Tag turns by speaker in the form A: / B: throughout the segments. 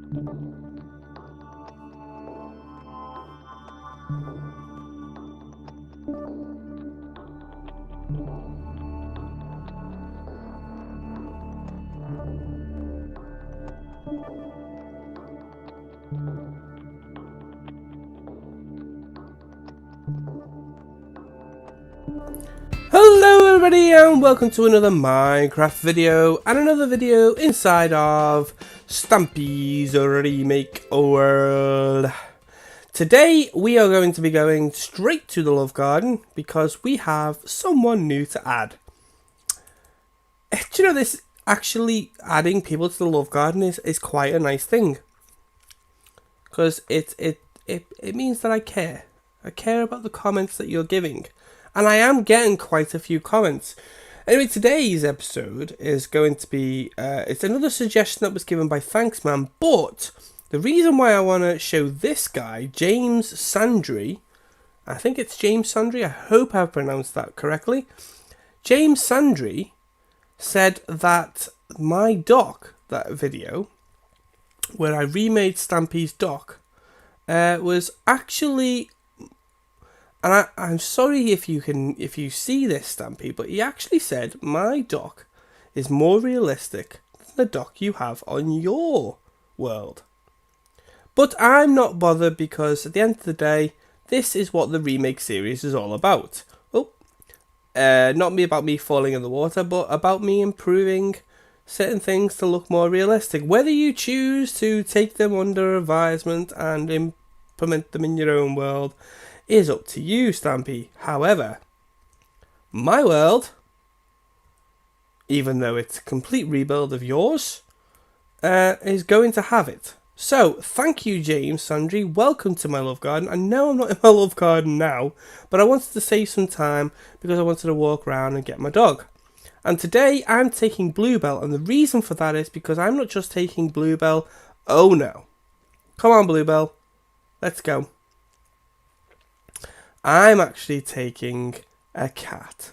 A: Hello everybody and welcome to another Minecraft video and another video inside of Stampys Remake World. Today we are going to be going straight to the Love Garden because we have someone new to add. Do you know this? Actually adding people to the Love Garden is quite a nice thing. Because it means that I care. I care about the comments that you're giving. And I am getting quite a few comments. Anyway, today's episode is going to be, it's another suggestion that was given by Thanksman, but the reason why I want to show this guy, James Sandry, I think it's James Sandry, I hope I've pronounced that correctly. James Sandry said that my dock, that video, where I remade Stampy's dock, was actually... And I'm sorry if you see this, Stampy, but he actually said my dock is more realistic than the dock you have on your world. But I'm not bothered because at the end of the day, this is what the remake series is all about. Oh, not about me falling in the water, but about me improving certain things to look more realistic. Whether you choose to take them under advisement and implement them in your own world is up to you, Stampy. However, my world, even though it's a complete rebuild of yours, is going to have it. So, thank you, James Sandry. Welcome to my Love Garden. I know I'm not in my Love Garden now, but I wanted to save some time because I wanted to walk around and get my dog. And today I'm taking Bluebell, and the reason for that is because I'm not just taking Bluebell. Oh no. Come on, Bluebell. Let's go. I'm actually taking a cat.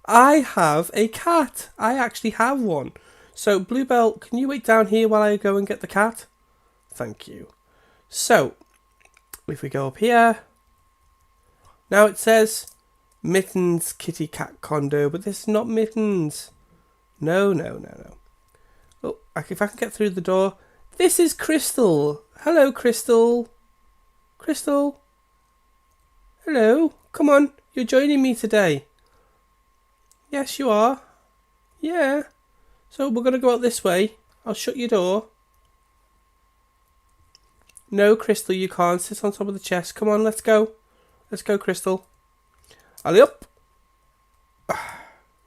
A: I have a cat. I actually have one. So, Bluebell, can you wait down here while I go and get the cat? Thank you. So, if we go up here. Now it says Mittens Kitty Cat Condo, but this is not Mittens. No. Oh, if I can get through the door. This is Crystal. Hello, Crystal. Crystal. Hello, come on, you're joining me today. Yes, you are. Yeah. So we're going to go out this way. I'll shut your door. No, Crystal, you can't sit on top of the chest. Come on, let's go. Let's go, Crystal. Alley up.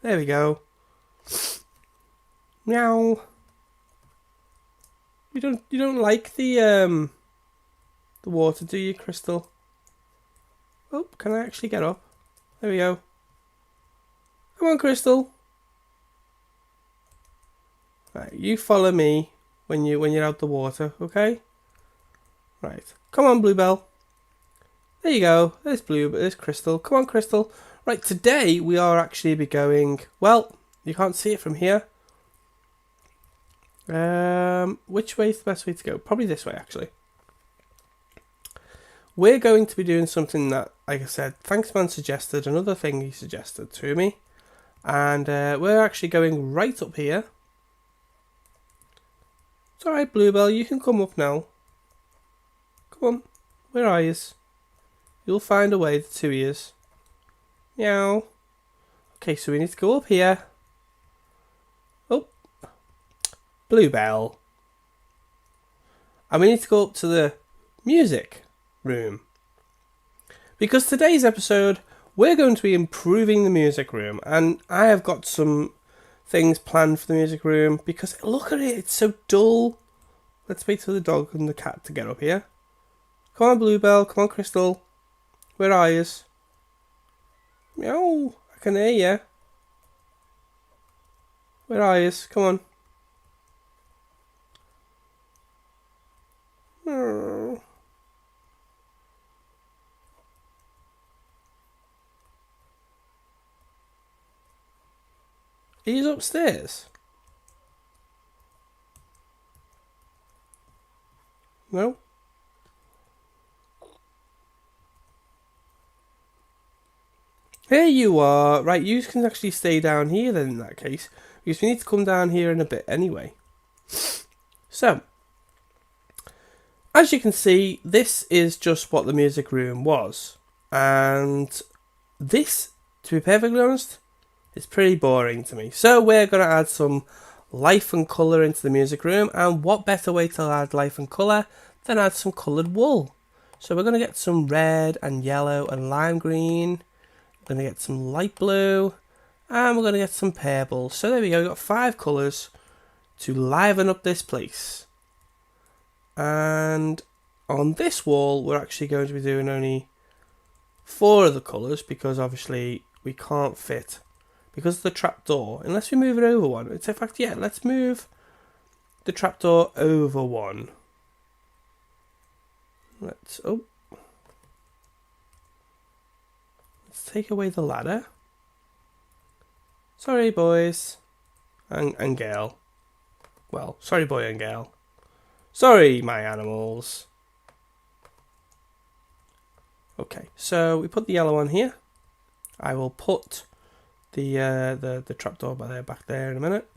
A: There we go. Meow. You don't like the water, do you, Crystal? Oh, can I actually get up? There we go. Come on, Crystal. Right, you follow me when you're out the water, okay? Right. Come on, Bluebell. There you go. There's Crystal. Come on, Crystal. Right, today we are actually be going... Well, you can't see it from here. Which way is the best way to go? Probably this way, actually. We're going to be doing something that, like I said, Thanksman suggested, another thing he suggested to me. And we're actually going right up here. It's alright, Bluebell, you can come up now. Come on, where are you? You'll find a way, the two of yous. Meow. Okay, so we need to go up here. Oh. Bluebell. And we need to go up to the music room, because today's episode we're going to be improving the music room, and I have got some things planned for the music room because look at it, it's so dull. Let's wait for the dog and the cat to get up here. Come on, Bluebell, come on, Crystal, where are you? Meow, I can hear you. Where are you? Come on. Oh. He's upstairs. No? Here you are. Right, you can actually stay down here then in that case. Because we need to come down here in a bit anyway. So, as you can see, this is just what the music room was. And this, to be perfectly honest, is pretty boring to me. So we're going to add some life and colour into the music room. And what better way to add life and colour than add some coloured wool. So we're going to get some red and yellow and lime green. We're going to get some light blue. And we're going to get some purple. So there we go, we've got 5 colours to liven up this place. And on this wall, we're actually going to be doing only 4 of the colours because obviously we can't fit because of the trapdoor unless we move it over one. It's in fact, yeah, let's move the trapdoor over one. Let's take away the ladder. Sorry, boys and girl. Well, sorry, boy and girl. Sorry, my animals. Okay, so we put the yellow on here. I will put the trapdoor back there in a minute.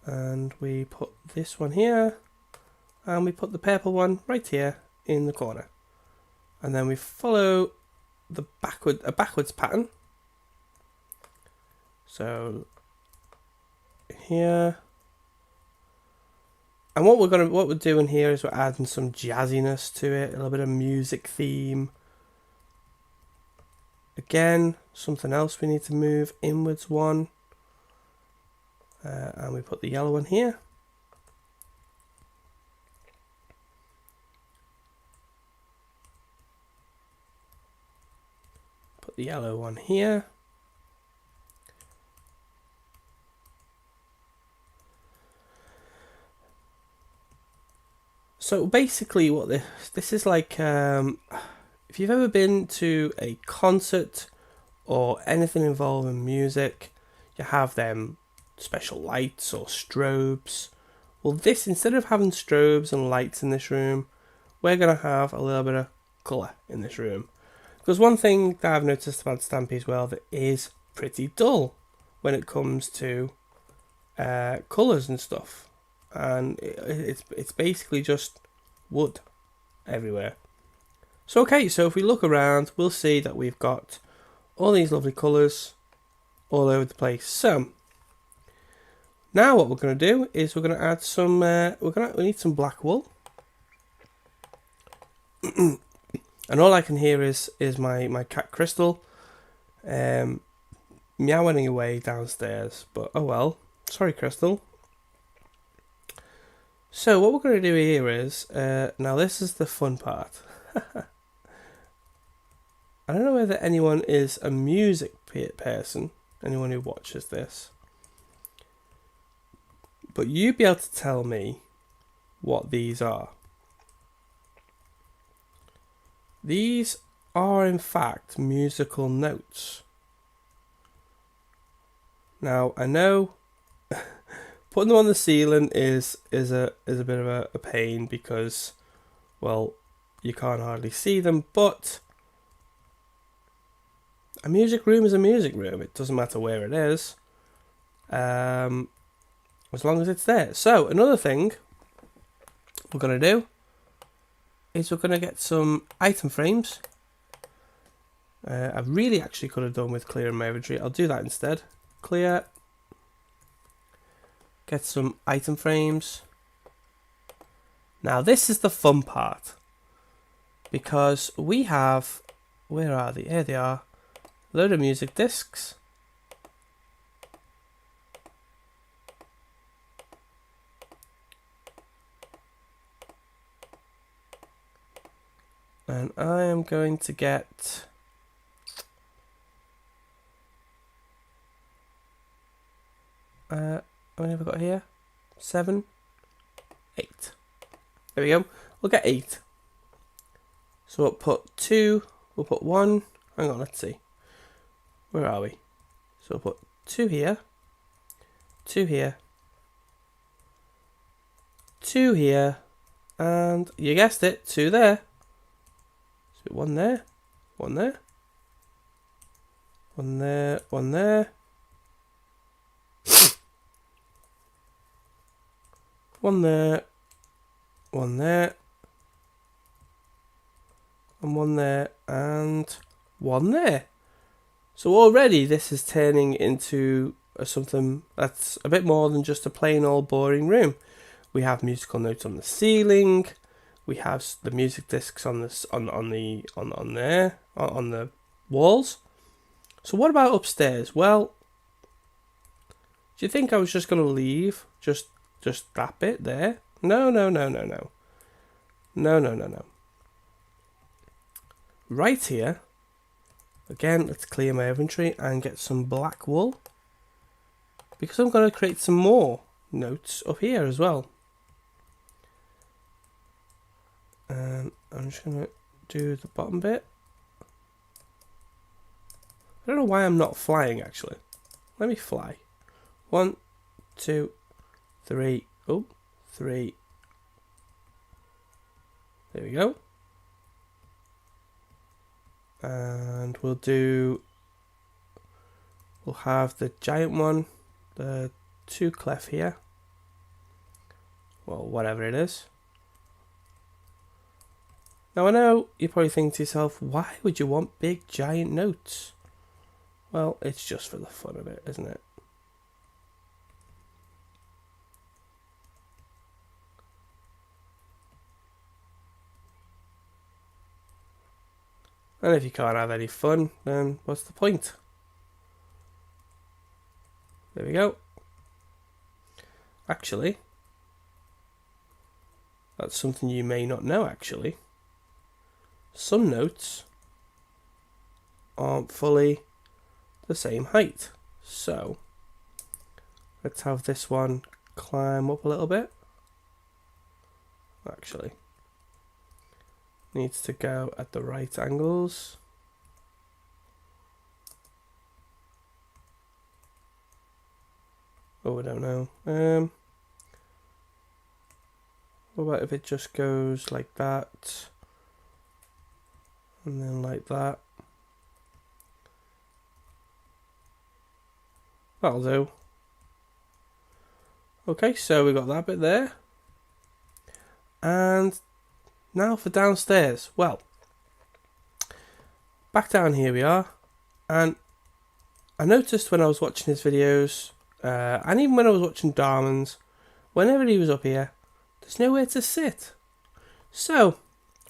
A: And we put this one here. And we put the purple one right here in the corner. And then we follow the backwards pattern. So here. And what we're doing here is we're adding some jazziness to it, a little bit of music theme. Again, something else we need to move inwards one. And we put the yellow one here. Put the yellow one here. So basically what this is like, if you've ever been to a concert or anything involving music, you have them special lights or strobes. Well, this, instead of having strobes and lights in this room, we're going to have a little bit of colour in this room. Because one thing that I've noticed about Stampys World, that is pretty dull when it comes to colours and stuff. And it's basically just wood everywhere. So okay, so if we look around, we'll see that we've got all these lovely colours all over the place. So now what we're going to do is we're going to add some. We need some black wool, and all I can hear is my cat Crystal, meowing away downstairs. But oh well, sorry Crystal. So what we're going to do here is, now this is the fun part. I don't know whether anyone is a music person, anyone who watches this, but you'd be able to tell me what these are. These are in fact musical notes. Now I know putting them on the ceiling is a bit of a pain because, well, you can't hardly see them, but a music room is a music room. It doesn't matter where it is, as long as it's there. So another thing we're going to do is we're going to get some item frames. I really actually could have done with clearing my inventory. I'll do that instead. Clear. Get some item frames. Now this is the fun part, because we have, where are they? Here they are. Load of music discs. And I am going to get how many have I got here? 7, 8. There we go. We'll get 8. So we'll put 2. We'll put 1. Hang on, let's see. Where are we? So we'll put 2 here. 2 here. 2 here. And you guessed it, 2 there. So 1 there, 1 there, 1 there, 1 there, 1 there, 1 there, and 1 there, and 1 there. So already this is turning into something that's a bit more than just a plain old boring room. We have musical notes on the ceiling. We have the music discs on this on the walls. So what about upstairs? Well, do you think I was just going to leave just that bit there? No. No. Right here. Again, let's clear my inventory and get some black wool, because I'm going to create some more notes up here as well. And I'm just going to do the bottom bit. I don't know why I'm not flying actually. Let me fly. 1, 2, 3. Oh, 3. There we go. And we'll have the giant one, the 2 clef here. Well, whatever it is. Now I know you probably think to yourself, why would you want big giant notes? Well, it's just for the fun of it, isn't it? And if you can't have any fun, then what's the point? There we go. Actually, that's something you may not know actually. Some notes aren't fully the same height. So, let's have this one climb up a little bit. Actually, needs to go at the right angles. Oh, I don't know. What about if it just goes like that, and then like that? That'll do. Okay, so we got that bit there. And now for downstairs. Well, back down here we are. And I noticed when I was watching his videos, and even when I was watching Darman's, whenever he was up here, there's nowhere to sit. So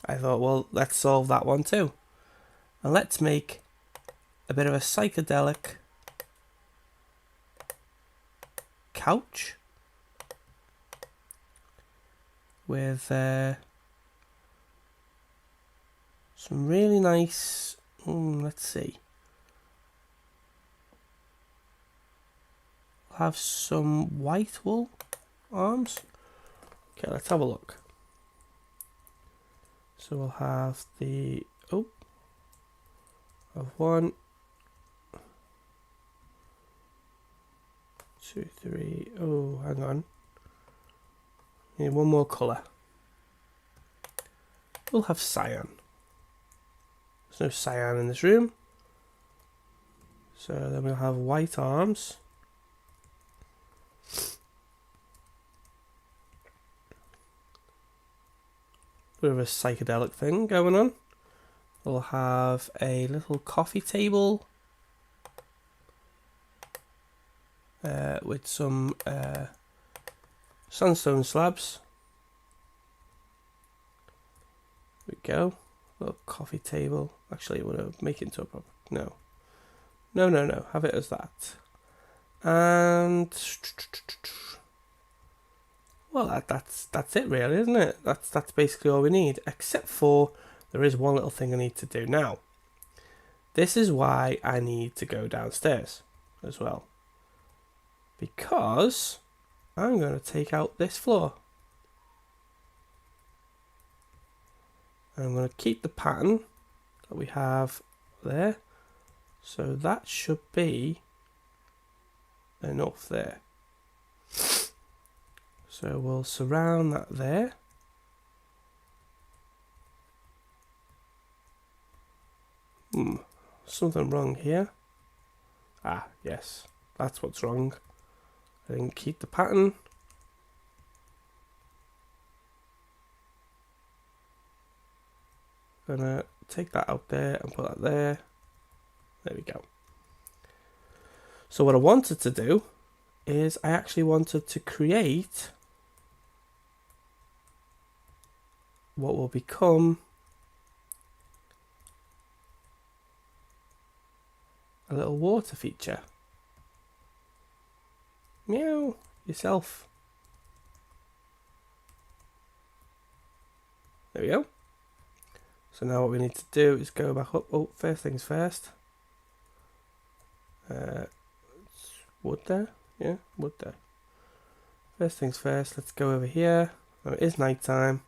A: I thought, well, let's solve that one too. And let's make a bit of a psychedelic couch with some really nice, let's see, we'll have some white wool arms. Okay, let's have a look. So we'll have the, of 1, 2, 3, oh, hang on. Need one more colour. We'll have cyan. There's no cyan in this room. So then we'll have white arms. Bit of a psychedelic thing going on. We'll have a little coffee table with some sandstone slabs. There we go. Little coffee table. Actually, I want to make it into a proper. No. Have it as that. And well, that's it really, isn't it? That's basically all we need. Except for there is one little thing I need to do now. This is why I need to go downstairs as well, because I'm going to take out this floor. I'm going to keep the pattern that we have there. So that should be enough there. So we'll surround that there. Something wrong here. Ah, yes, that's what's wrong. I didn't keep the pattern. Gonna take that out there and put that there. There we go. So what I wanted to do is I actually wanted to create what will become a little water feature. Meow, yourself. There we go. So now what we need to do is go back up. Oh, first things first. Wood there? Yeah, wood there. First things first, let's go over here. Oh, it is night time.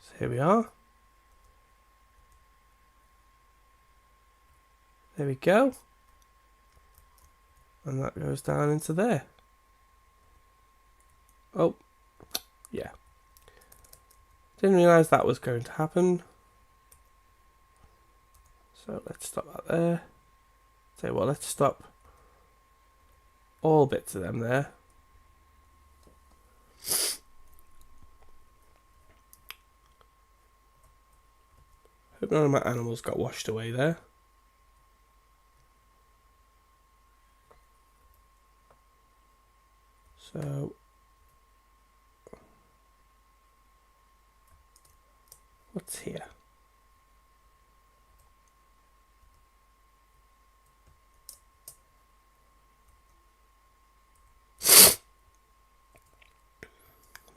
A: So here we are. There we go. And that goes down into there. Oh, yeah. Didn't realise that was going to happen. So let's stop that there. Tell you what, let's stop all bits of them there. Hope none of my animals got washed away there. So what's here?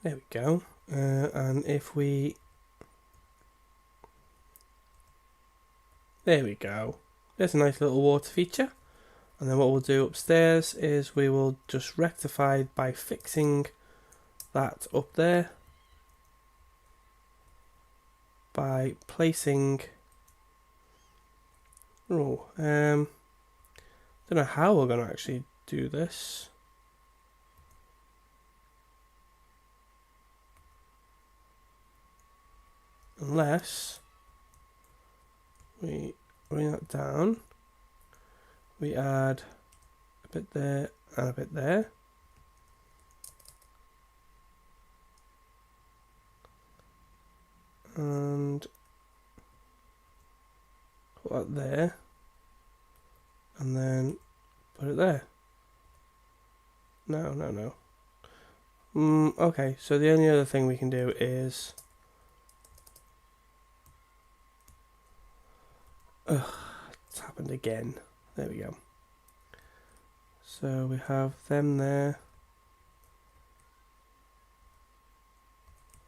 A: There we go. And if we... There we go. There's a nice little water feature. And then what we'll do upstairs is we will just rectify by fixing that up there. By placing... Oh, don't know how we're going to actually do this. Unless we bring that down, we add a bit there and a bit there. And put that there. And then put it there. No. Okay, so the only other thing we can do is... Ugh, it's happened again. There we go. So we have them there.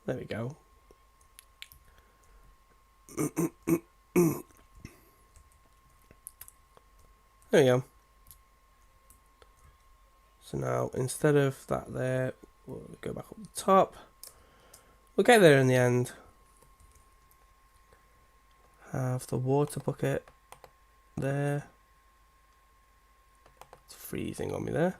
A: There we go. There we go. So now instead of that there, we'll go back up the top. We'll get there in the end. Have the water bucket there. It's freezing on me there.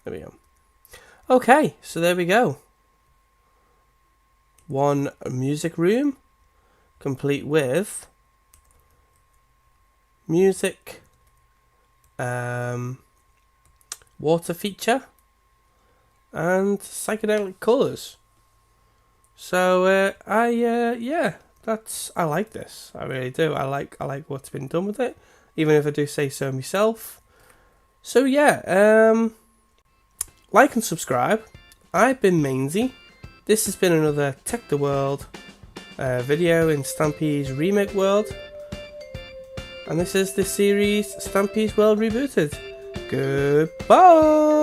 A: There we go. Okay, so there we go. One music room, complete with music, water feature, and psychedelic colours. So yeah, I like this. I really do. I like what's been done with it, even if I do say so myself. So yeah, like and subscribe. I've been Mainsy. This has been another Tech the World video in Stampys Remake World. And this is the series Stampys World Rebooted. Goodbye!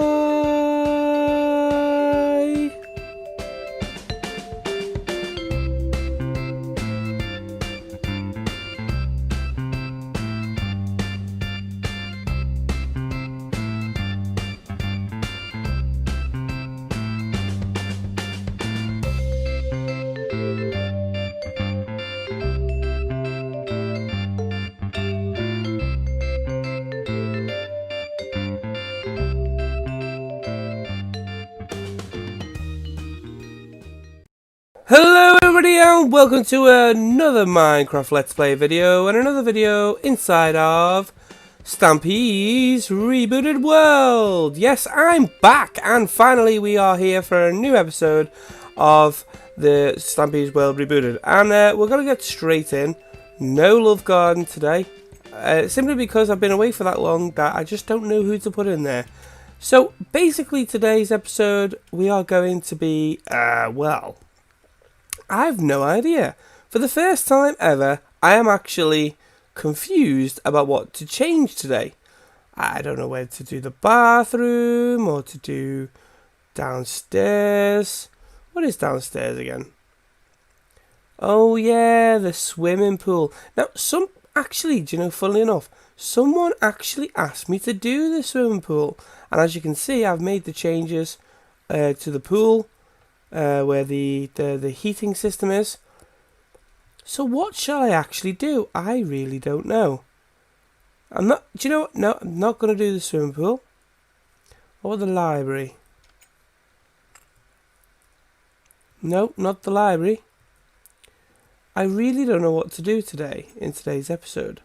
A: and welcome to another Minecraft Let's Play video and another video inside of Stampys Rebooted World. Yes, I'm back and finally we are here for a new episode of the Stampys World Rebooted, and we're going to get straight in. No love garden today, simply because I've been away for that long that I just don't know who to put in there. So basically today's episode we are going to be, well, I've no idea. For the first time ever, I am actually confused about what to change today. I don't know whether to do the bathroom or to do downstairs. What is downstairs again? Oh yeah, the swimming pool. Now, do you know, funnily enough, someone actually asked me to do the swimming pool. And as you can see, I've made the changes to the pool. Where the heating system is. So what shall I actually do? I really don't know. Do you know what? No, I'm not going to do the swimming pool. Or the library. No, not the library. I really don't know what to do today in today's episode.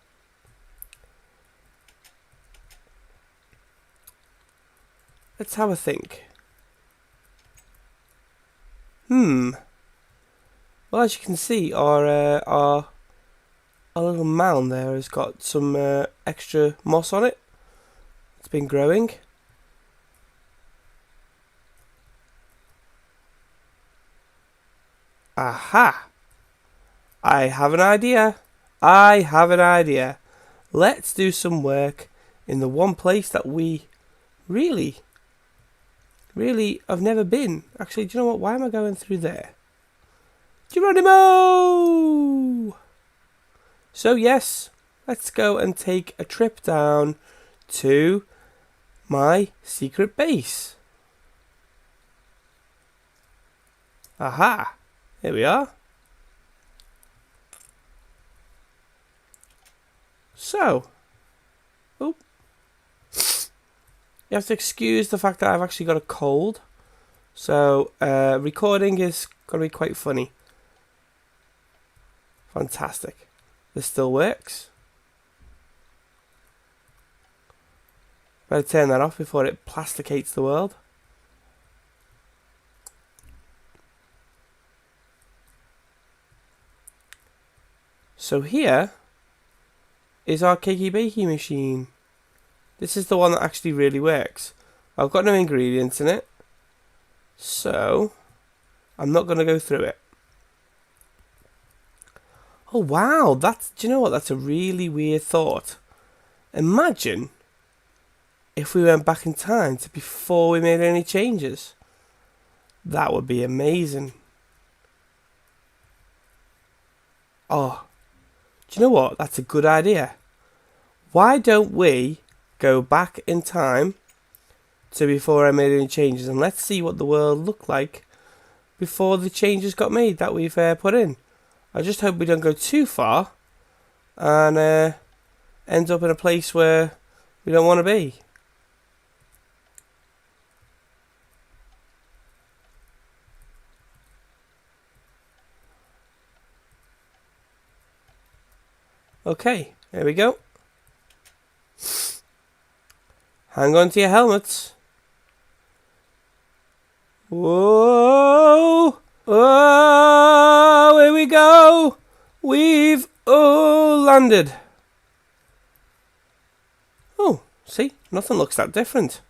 A: Let's have a think. Well, as you can see, our little mound there has got some extra moss on it. It's been growing. Aha! I have an idea. Let's do some work in the one place that we really I've never been. Actually, do you know what? Why am I going through there? Geronimo! So yes, let's go and take a trip down to my secret base. Aha! Here we are. So, you have to excuse the fact that I've actually got a cold. So, recording is going to be quite funny. Fantastic. This still works. Better turn that off before it plasticates the world. So here is our cakey bakey machine. This is the one that actually really works. I've got no ingredients in it, so I'm not going to go through it. Oh wow, do you know what? That's a really weird thought. Imagine if we went back in time to before we made any changes. That would be amazing. Oh, do you know what? That's a good idea. Why don't we go back in time to before I made any changes, and let's see what the world looked like before the changes got made that we've put in. I just hope we don't go too far and end up in a place where we don't want to be. Okay, here we go. Hang on to your helmets. Whoa! Oh, here we go. We've all landed. Oh, see, nothing looks that different.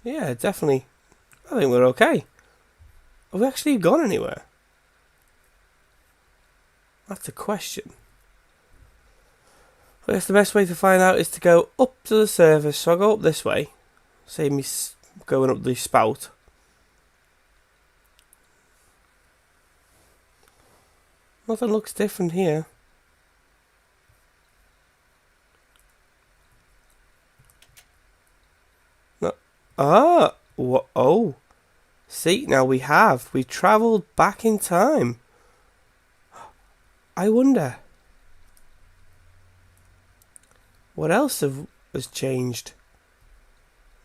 A: Yeah, definitely. I think we're okay. Have we actually gone anywhere? That's a question. I guess the best way to find out is to go up to the surface. So I'll go up this way. Save me going up the spout. Nothing looks different here. No. Ah! What? Oh. See, now we travelled back in time. I wonder. What else has changed?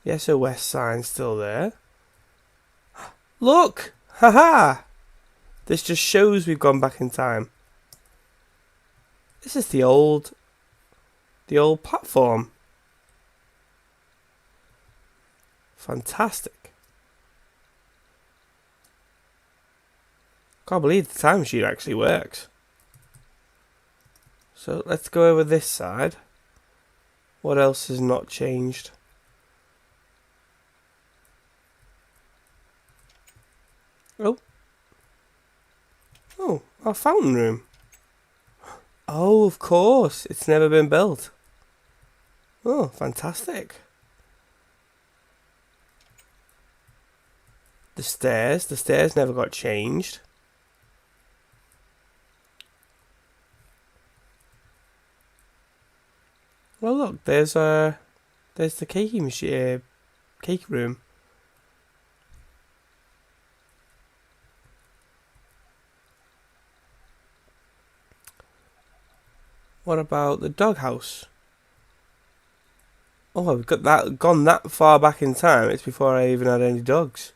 A: The SOS sign's still there. Look! Haha! This just shows we've gone back in time. This is the old platform. Fantastic. Can't believe the time machine actually works. So let's go over this side. What else has not changed? Oh. Oh, our fountain room. Oh, of course. It's never been built. Oh, fantastic. The stairs never got changed. Well, look, there's the cake machine, cake room. What about the doghouse? Oh, I've gone that far back in time. It's before I even had any dogs.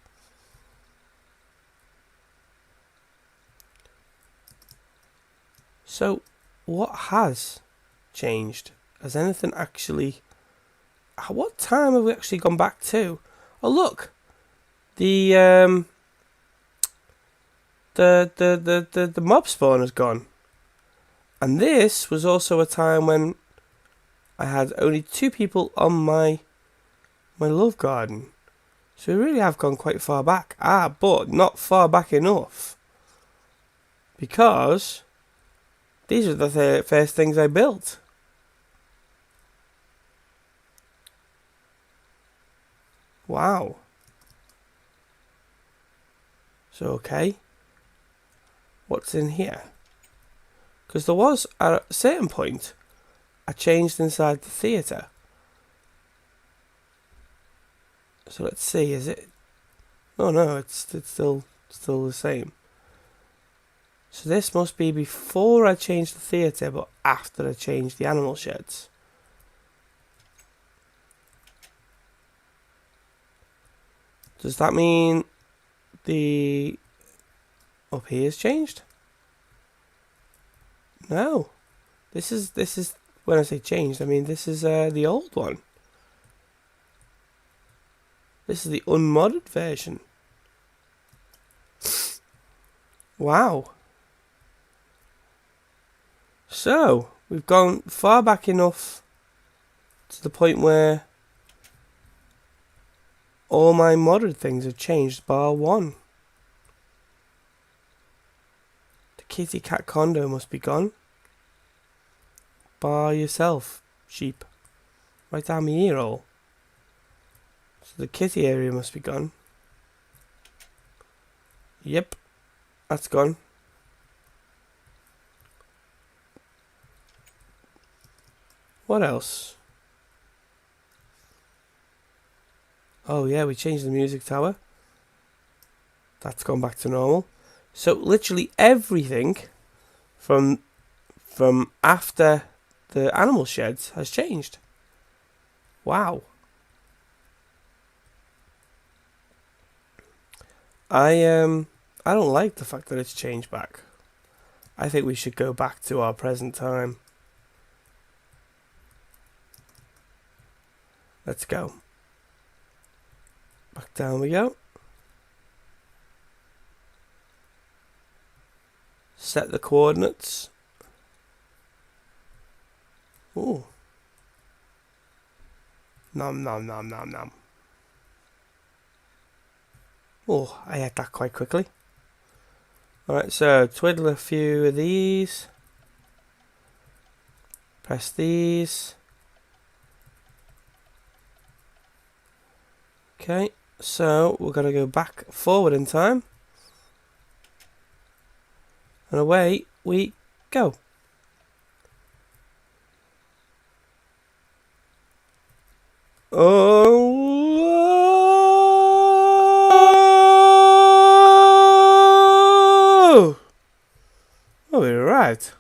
A: So, what has changed? Has anything actually... What time have we actually gone back to? Oh, look! The mob spawn has gone. And this was also a time when I had only 2 people on my love garden. So we really have gone quite far back. But not far back enough. Because these are the first things I built. Wow. So, okay. What's in here? Because there was, at a certain point, I changed inside the theatre. So let's see, is it... Oh no, it's still the same. So this must be before I changed the theatre, but after I changed the animal sheds. Does that mean the up here has changed? No. This is when I say changed, I mean this is the old one. This is the unmodded version. Wow. So, we've gone far back enough to the point where all my modded things have changed bar one. The kitty cat condo must be gone. Bar yourself, sheep. Right down my ear hole. So the kitty area must be gone. Yep, that's gone. What else? Oh yeah, we changed the music tower. That's gone back to normal. So literally everything from after the animal sheds has changed. Wow. I don't like the fact that it's changed back. I think we should go back to our present time. Let's go. Back down we go. Set the coordinates. Ooh. Nom nom nom nom nom. Oh, I ate that quite quickly. Alright, so twiddle a few of these. Press these. Okay, so we're going to go back forward in time. And away we go. Oh! Oh, we arrived.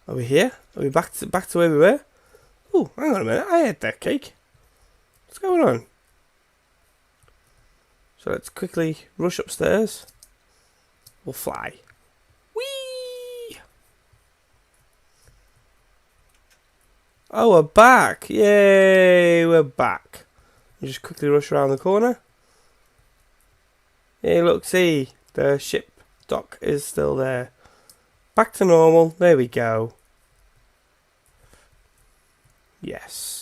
A: Are we here? Are we back to where we were? Oh, hang on a minute. I ate that cake. What's going on? So let's quickly rush upstairs. We'll fly. Whee! Oh, we're back. Yay, we're back. We'll just quickly rush around the corner. Hey, look, see, the ship dock is still there. Back to normal. There we go. Yes.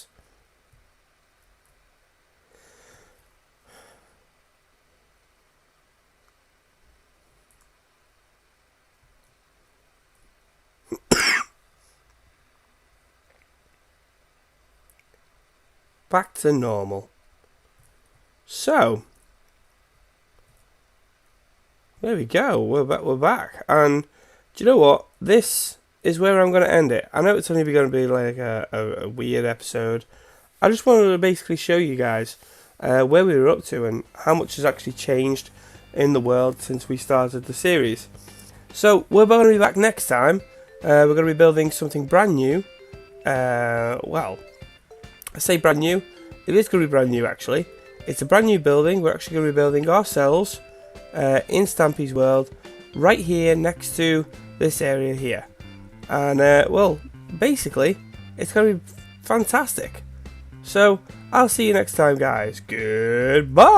A: Back to normal. So, there we go. We're back. And do you know what? This is where I'm going to end it. I know it's only going to be like a weird episode. I just wanted to basically show you guys where we were up to and how much has actually changed in the world since we started the series. So, we're going to be back next time. We're going to be building something brand new. Well, I say brand new. It is going to be brand new, actually. It's a brand new building. We're actually going to be building ourselves in Stampys world, right here next to this area here. And, well, basically, it's going to be fantastic. So, I'll see you next time, guys. Goodbye!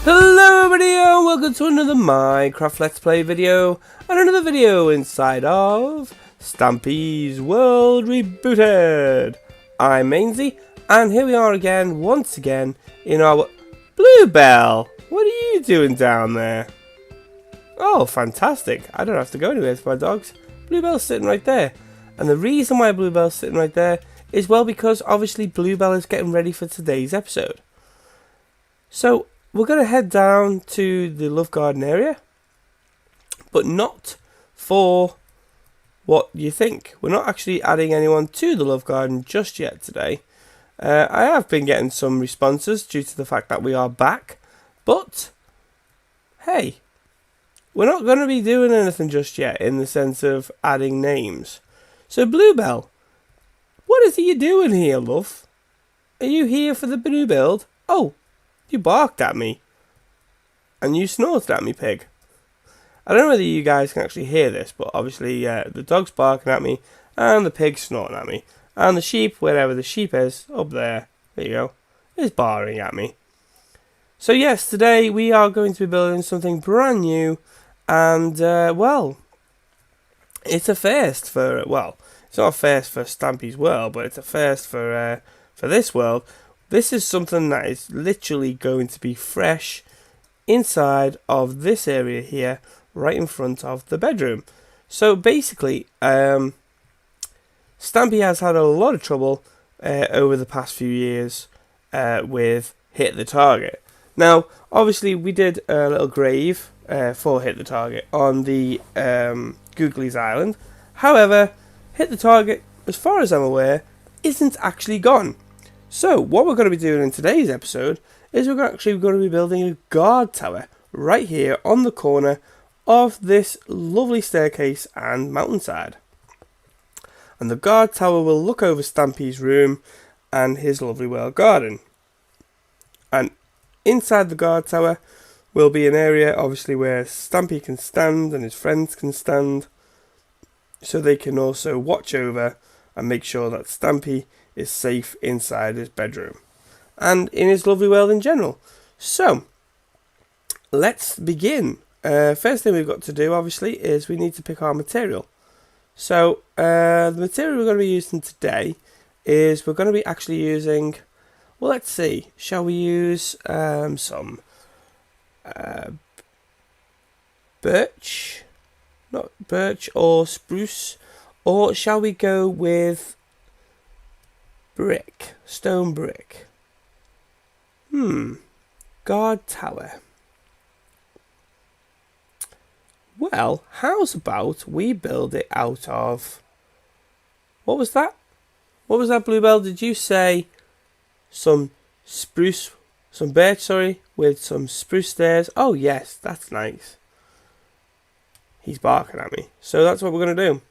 A: Hello everybody and welcome to another Minecraft Let's Play video and another video inside of Stampys World Rebooted. I'm Mainsy and here we are again, once again, in our Bluebell. What are you doing down there? Oh, fantastic. I don't have to go anywhere for my dogs. Bluebell's sitting right there. And the reason why Bluebell's sitting right there is, well, because obviously Bluebell is getting ready for today's episode. So, we're going to head down to the Love Garden area, but not for what you think. We're not actually adding anyone to the Love Garden just yet today. I have been getting some responses due to the fact that we are back, but hey, we're not going to be doing anything just yet in the sense of adding names. So Bluebell, what is it you doing here, love? Are you here for the new build? Oh, you barked at me. And you snorted at me, pig. I don't know whether you guys can actually hear this, but obviously the dog's barking at me, and the pig's snorting at me. And the sheep, wherever the sheep is, up there you go, is barring at me. So yes, today we are going to be building something brand new, and well, it's a first for, well, it's not a first for Stampys World, but it's a first for this world. This is something that is literally going to be fresh inside of this area here, right in front of the bedroom. So basically, Stampy has had a lot of trouble over the past few years with Hit the Target. Now, obviously, we did a little grave for Hit the Target on the Googly's Island. However, Hit the Target, as far as I'm aware, isn't actually gone. So, what we're going to be doing in today's episode is we're actually going to be building a guard tower right here on the corner of this lovely staircase and mountainside. And the guard tower will look over Stampy's room and his lovely world garden. And inside the guard tower will be an area, obviously, where Stampy can stand and his friends can stand, so they can also watch over and make sure that Stampy is safe inside his bedroom and in his lovely world in general. So, let's begin. First thing we've got to do, obviously, is we need to pick our material. So, the material we're going to be using today is we're going to be actually using, well, let's see, shall we use some birch, not birch or spruce, or shall we go with brick, stone brick? Guard tower. Well, how's about we build it out of, what was that? What was that, Bluebell? Did you say some spruce some birch, sorry, with some spruce stairs. Oh yes, that's nice. He's barking at me. So that's what we're going to do.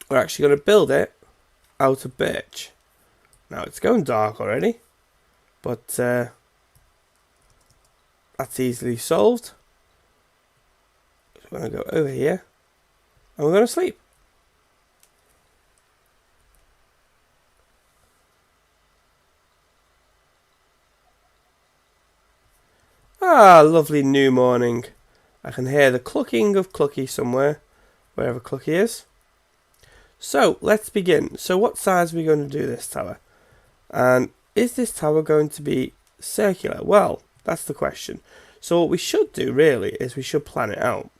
A: We're actually going to build it out of birch. Now it's going dark already, but that's easily solved. So we're going to go over here and we're going to sleep. Ah, lovely new morning. I can hear the clucking of Clucky somewhere, wherever Clucky is. So, let's begin. So what size are we going to do this tower? And is this tower going to be circular? Well, that's the question. So what we should do, really, is we should plan it out.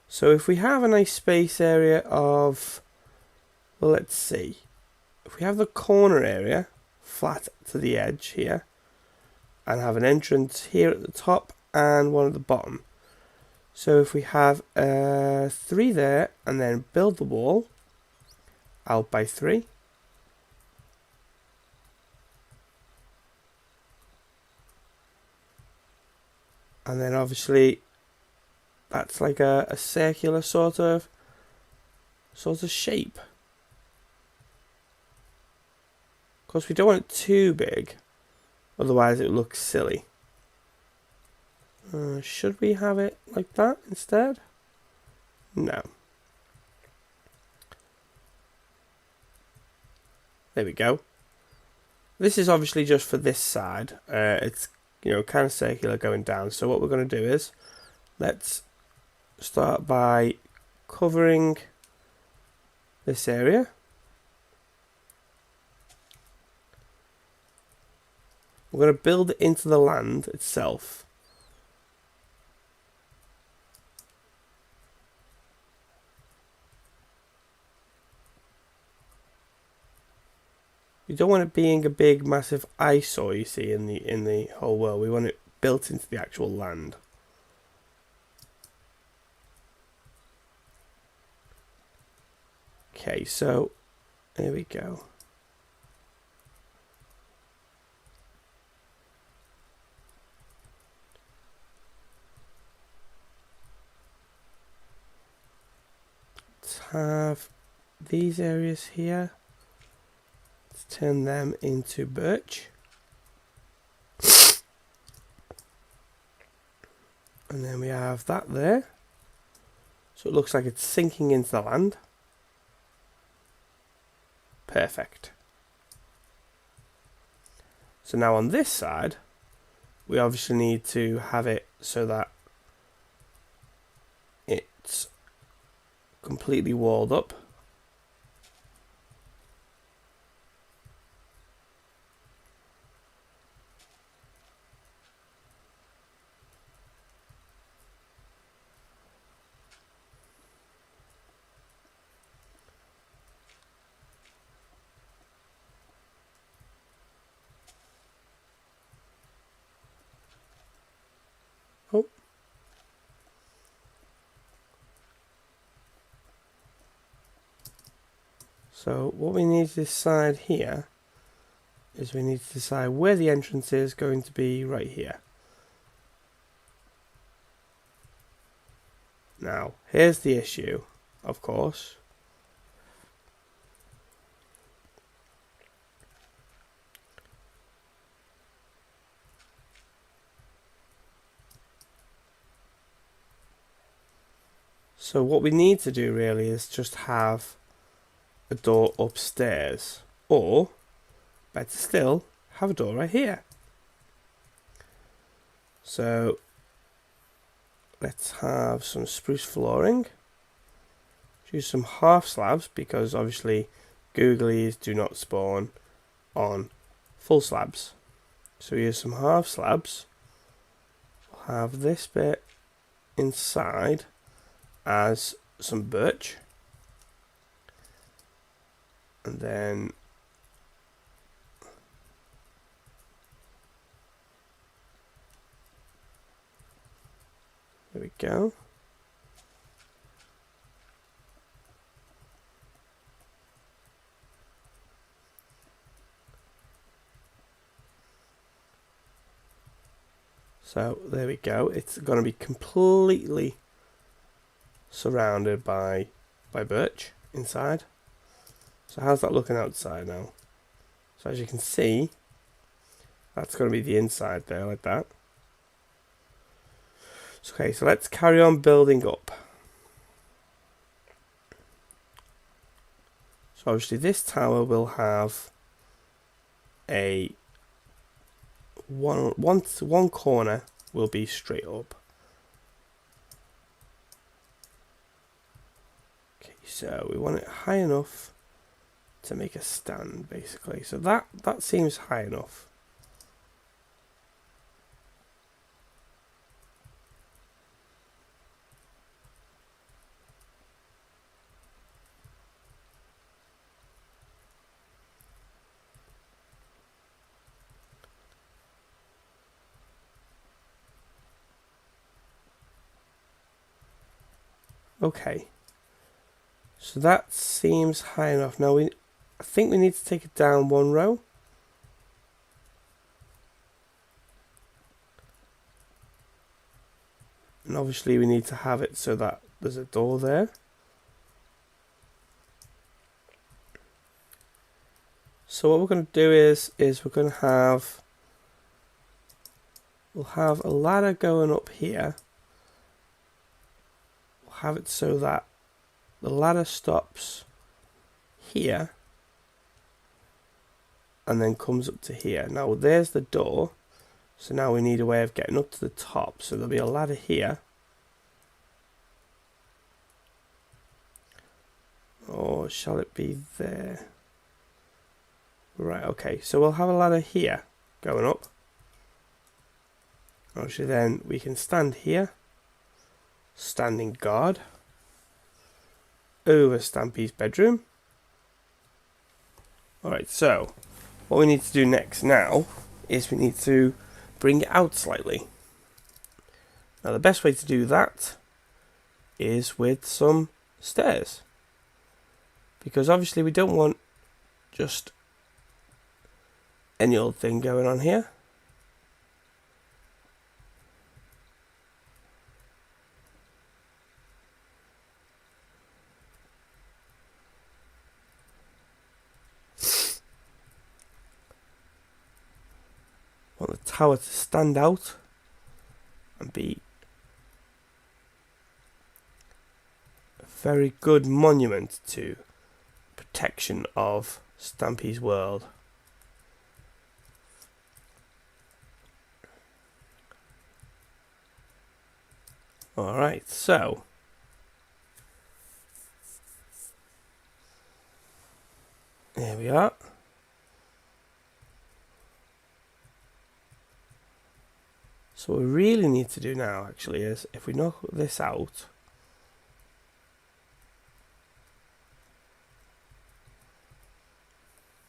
A: So if we have a nice space area of, well, let's see. If we have the corner area flat to the edge here, and have an entrance here at the top and one at the bottom. So if we have 3 there and then build the wall out by 3. And then obviously that's like a circular sort of shape. Of course we don't want it too big, otherwise it looks silly. Should we have it like that instead? No. There we go. This is obviously just for this side. It's, you know, kind of circular going down. So what we're going to do is, let's start by covering this area. We're going to build it into the land itself. We don't want it being a big massive eyesore, you see, in the whole world. We want it built into the actual land. Okay, so there we go. Let's have these areas here. Let's turn them into birch. And then we have that there. So it looks like it's sinking into the land. Perfect. So now on this side, we obviously need to have it so that it's completely walled up. Oh. So what we need to decide here is we need to decide where the entrance is going to be right here. Now, here's the issue, of course. So what we need to do really is just have a door upstairs, or better still, have a door right here. So let's have some spruce flooring. Choose some half slabs because obviously googlies do not spawn on full slabs. So we use some half slabs. We'll have this bit inside as some birch, and then there we go. So there we go. It's going to be completely surrounded by birch inside. So how's that looking outside now? So as you can see, that's going to be the inside there, like that. So, okay, so let's carry on building up. So obviously this tower will have a one corner will be straight up. Okay, so we want it high enough to make a stand, basically. So that seems high enough. Okay, so that seems high enough. Now I think we need to take it down one row. And obviously we need to have it so that there's a door there. So what we're going to do is we're going to we'll have a ladder going up here. We'll have it so that the ladder stops here and then comes up to here. Now there's the door, so now we need a way of getting up to the top. So there'll be a ladder here, or shall it be there? Right, okay, so we'll have a ladder here going up. Actually, then we can stand here, standing guard over Stampy's bedroom. Alright, so what we need to do next now is we need to bring it out slightly. Now the best way to do that is with some stairs, because obviously we don't want just any old thing going on here. Want the tower to stand out and be a very good monument to protection of Stampy's world. Alright, so there we are. So what we really need to do now actually is, if we knock this out,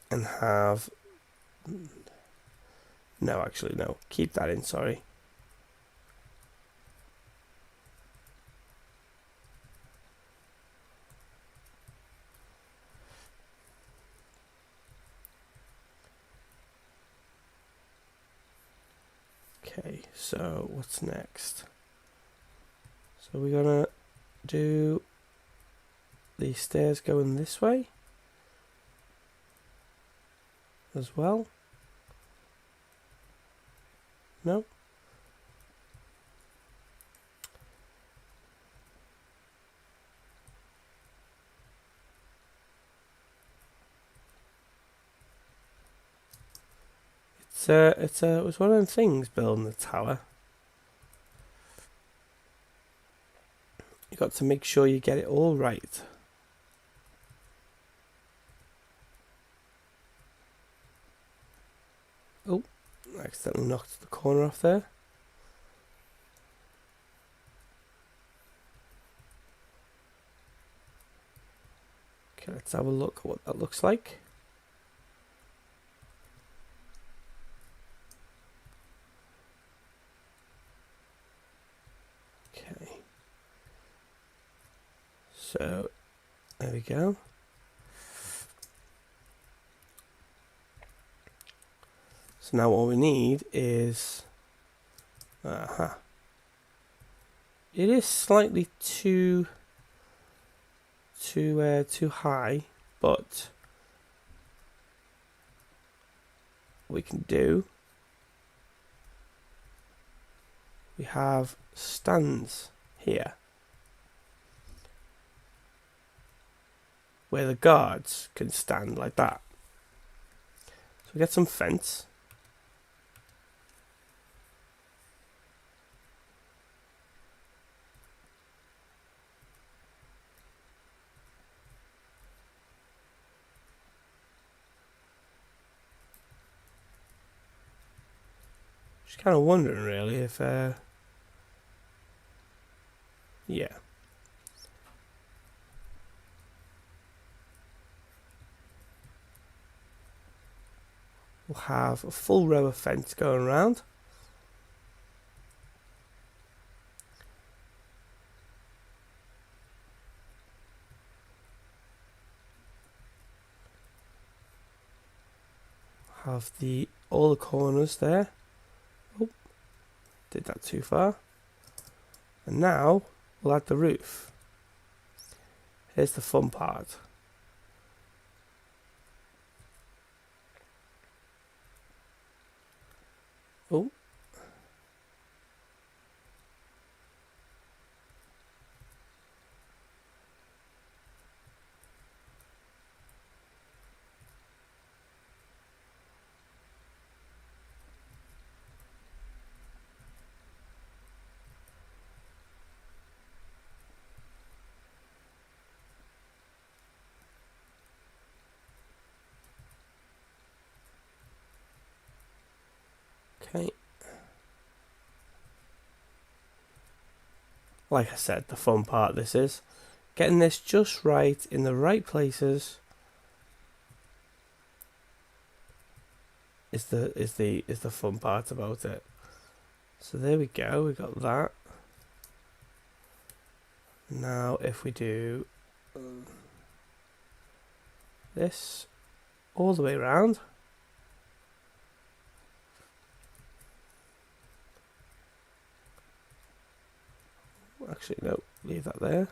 A: and have, no, actually no, keep that in, sorry. Okay, so what's next? So we're gonna do the stairs going this way as well. No? It's one of them things, building the tower. You got to make sure you get it all right. Oh, I accidentally knocked the corner off there. Okay, let's have a look at what that looks like. Okay. So, there we go. So now what we need is It is slightly too high, but we can do. We have stands here where the guards can stand like that. So we get some fence. Just kind of wondering really if yeah. We'll have a full row of fence going around. Have all the corners there. Oh, did that too far. And now we'll add the roof. Here's the fun part. Oh. Okay. Like I said, the fun part this is getting this just right in the right places is the fun part about it. So there we go, we got that. Now if we do this all the way around. Actually, no, leave that there.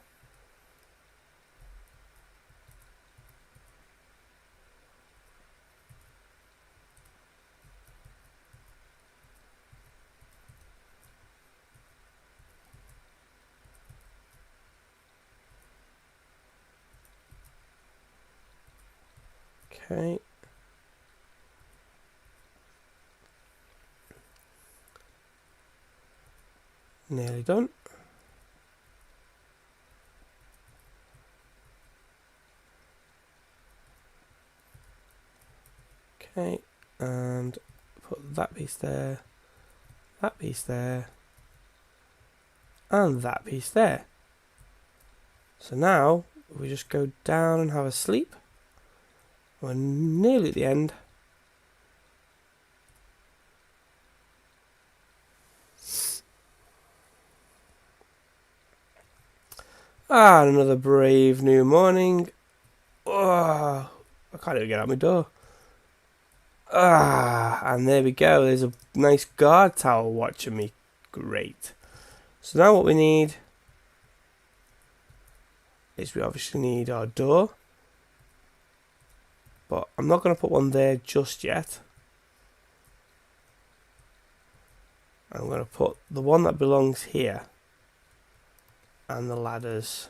A: Okay. Nearly done. Okay, and put that piece there, that piece there, and that piece there. So now we just go down and have a sleep. We're nearly at the end. And another brave new morning. Oh, I can't even get out my door. And there we go. There's a nice guard tower watching me. Great. So now what we need is we obviously need our door. But I'm not going to put one there just yet. I'm going to put the one that belongs here. And the ladders.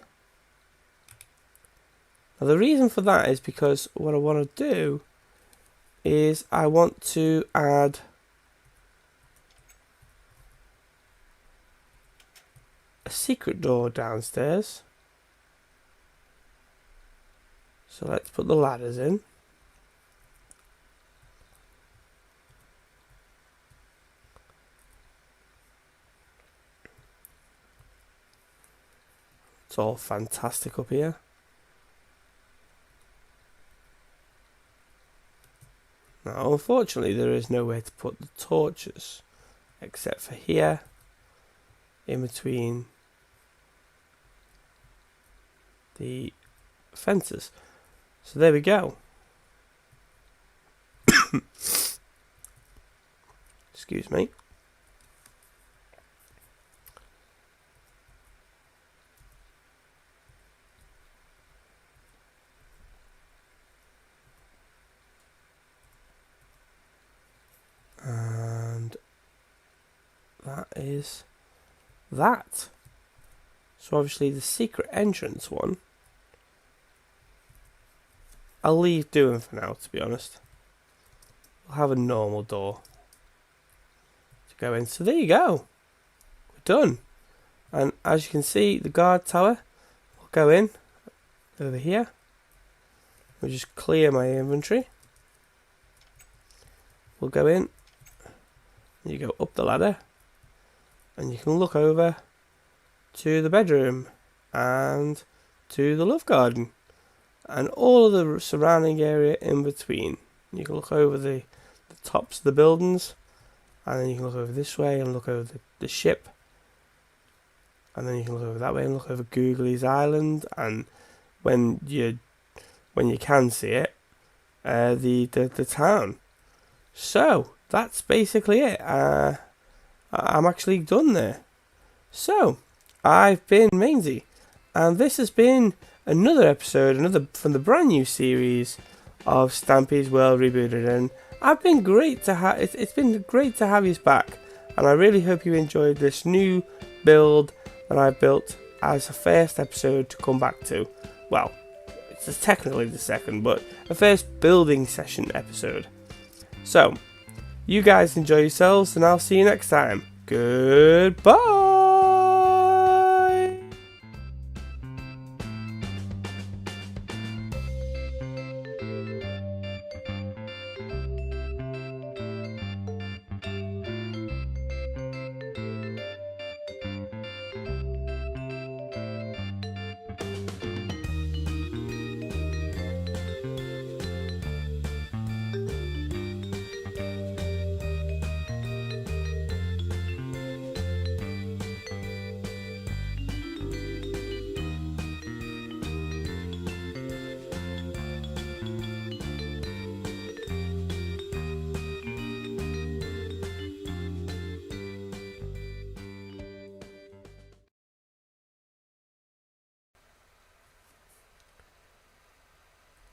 A: Now the reason for that is because what I want to do is I want to add a secret door downstairs. So let's put the ladders in. It's all fantastic up here. Now, unfortunately, there is nowhere to put the torches except for here, in between the fences. So there we go. Excuse me. is that. So obviously the secret entrance one, I'll leave doing for now, to be honest. We'll have a normal door to go in. So there you go. We're done. And as you can see, the guard tower will go in over here. We'll just clear my inventory. We'll go in. You go up the ladder. And you can look over to the bedroom and to the love garden and all of the surrounding area in between. You can look over the tops of the buildings, and then you can look over this way and look over the ship, and then you can look over that way and look over Googly's Island, and when you can see it, the town. So that's basically it. I'm actually done there. So I've been Mainsy, and this has been another episode, from the brand new series of Stampys World Rebooted, and I've been great to have. It's been great to have you back, and I really hope you enjoyed this new build that I built as a first episode to come back to. Well, it's technically the second, but a first building session episode. So, you guys enjoy yourselves, and I'll see you next time. Goodbye!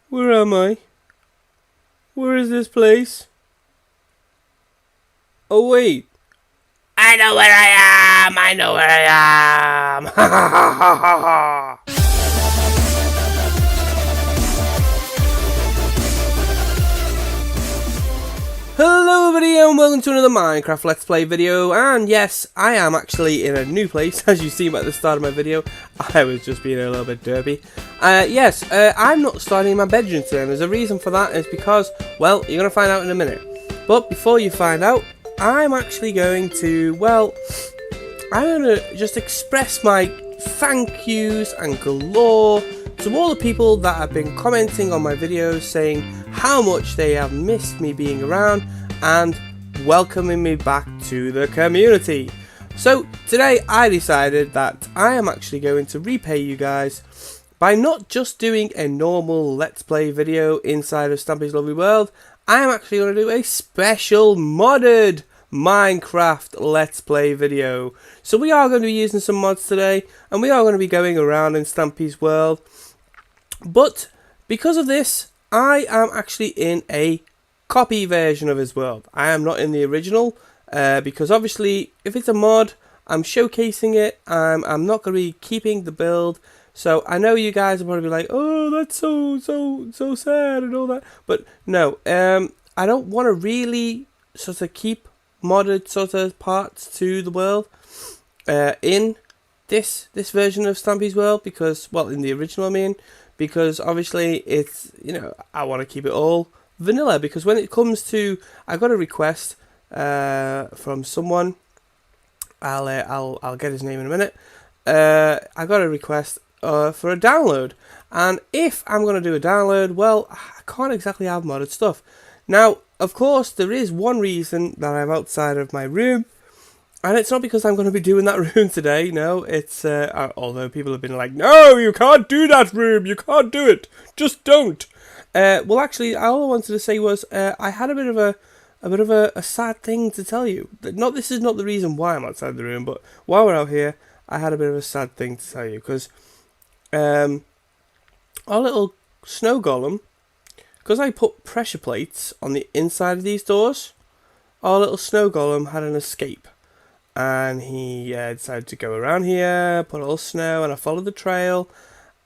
A: Where am I? Where is this place? Oh wait. I know where I am! I know where I am! Ha ha ha ha ha ha! Hello everybody and welcome to another Minecraft Let's Play video, and yes, I am actually in a new place, as you see at the start of my video. I was just being a little bit derpy. I'm not starting in my bedroom today, and there's a reason for that. Is because, well, you're going to find out in a minute. But before you find out, I'm actually going to, I'm going to just express my thank yous and galore to all the people that have been commenting on my videos, saying how much they have missed me being around and welcoming me back to the community. So today I decided that I am actually going to repay you guys by not just doing a normal Let's Play video inside of Stampy's Lovely World. I am actually going to do a special modded Minecraft Let's Play video. So we are going to be using some mods today, and we are going to be going around in Stampy's World. But because of this, I am actually in a copy version of his world. I am not in the original, because obviously if it's a mod, I'm showcasing it. I'm not going to be keeping the build. So I know you guys will probably be like, oh, that's so sad and all that. But no, I don't want to really sort of keep modded sort of parts to the world in this version of Stampy's World, because, well, in the original I mean, because obviously it's, I want to keep it all vanilla, because when it comes to, I got a request from someone. I'll get his name in a minute. I got a request for a download, and if I'm going to do a download, well, I can't exactly have modded stuff. Now, of course, there is one reason that I'm outside of my room, and it's not because I'm going to be doing that room today. No, it's although people have been like, no, you can't do that room, you can't do it, just don't. Well, actually, all I wanted to say was I had a bit of a sad thing to tell you. This is not the reason why I'm outside the room, but while we're out here, I had a bit of a sad thing to tell you, because our little snow golem, because I put pressure plates on the inside of these doors, our little snow golem had an escape. and he decided to go around here, put a little snow, and I followed the trail.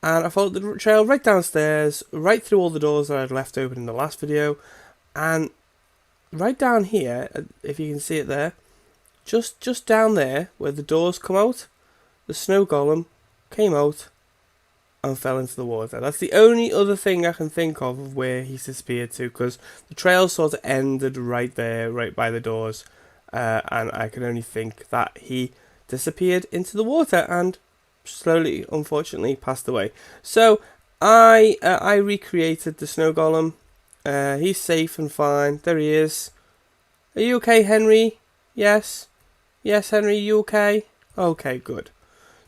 A: And I followed the trail right downstairs, right through all the doors that I'd left open in the last video. And right down here, if you can see it there, just down there where the doors come out, the snow golem came out and fell into the water. That's the only other thing I can think of where he's disappeared to, because the trail sort of ended right there, right by the doors. And I can only think that he disappeared into the water and slowly, unfortunately, passed away. So I recreated the snow golem. He's safe and fine. There he is. Are you okay, Henry? Yes, Henry, you okay? Okay, good.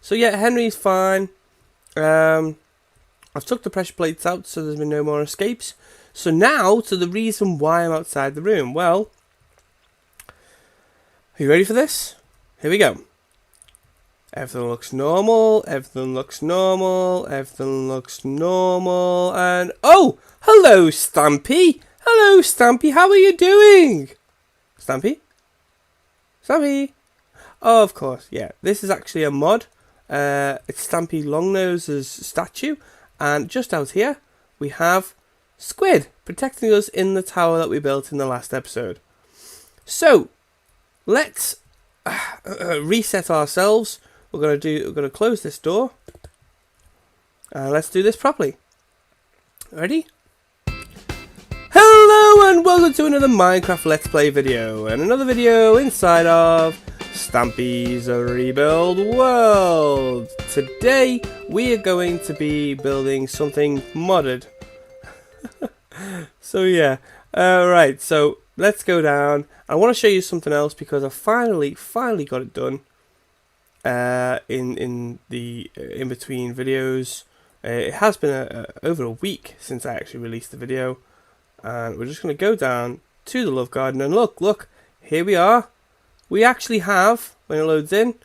A: So yeah, Henry's fine. I've took the pressure plates out, so there's been no more escapes. So now to the reason why I'm outside the room. Well, are you ready for this? Here we go. Everything looks normal, everything looks normal, everything looks normal, and... Oh! Hello, Stampy! Hello, Stampy, how are you doing? Stampy? Stampy? Oh, of course, yeah. This is actually a mod. It's Stampy Longnose's statue, and just out here, we have Squid protecting us in the tower that we built in the last episode. So, let's reset ourselves. We're gonna close this door. Let's do this properly. Ready? Hello and welcome to another Minecraft Let's Play video, and another video inside of Stampy's Rebuild World. Today we are going to be building something modded. So yeah, right. So let's go down. I want to show you something else because I finally got it done. In between videos, it has been over a week since I actually released the video, and we're just going to go down to the Love Garden and look, here we are. We actually have, when it loads in,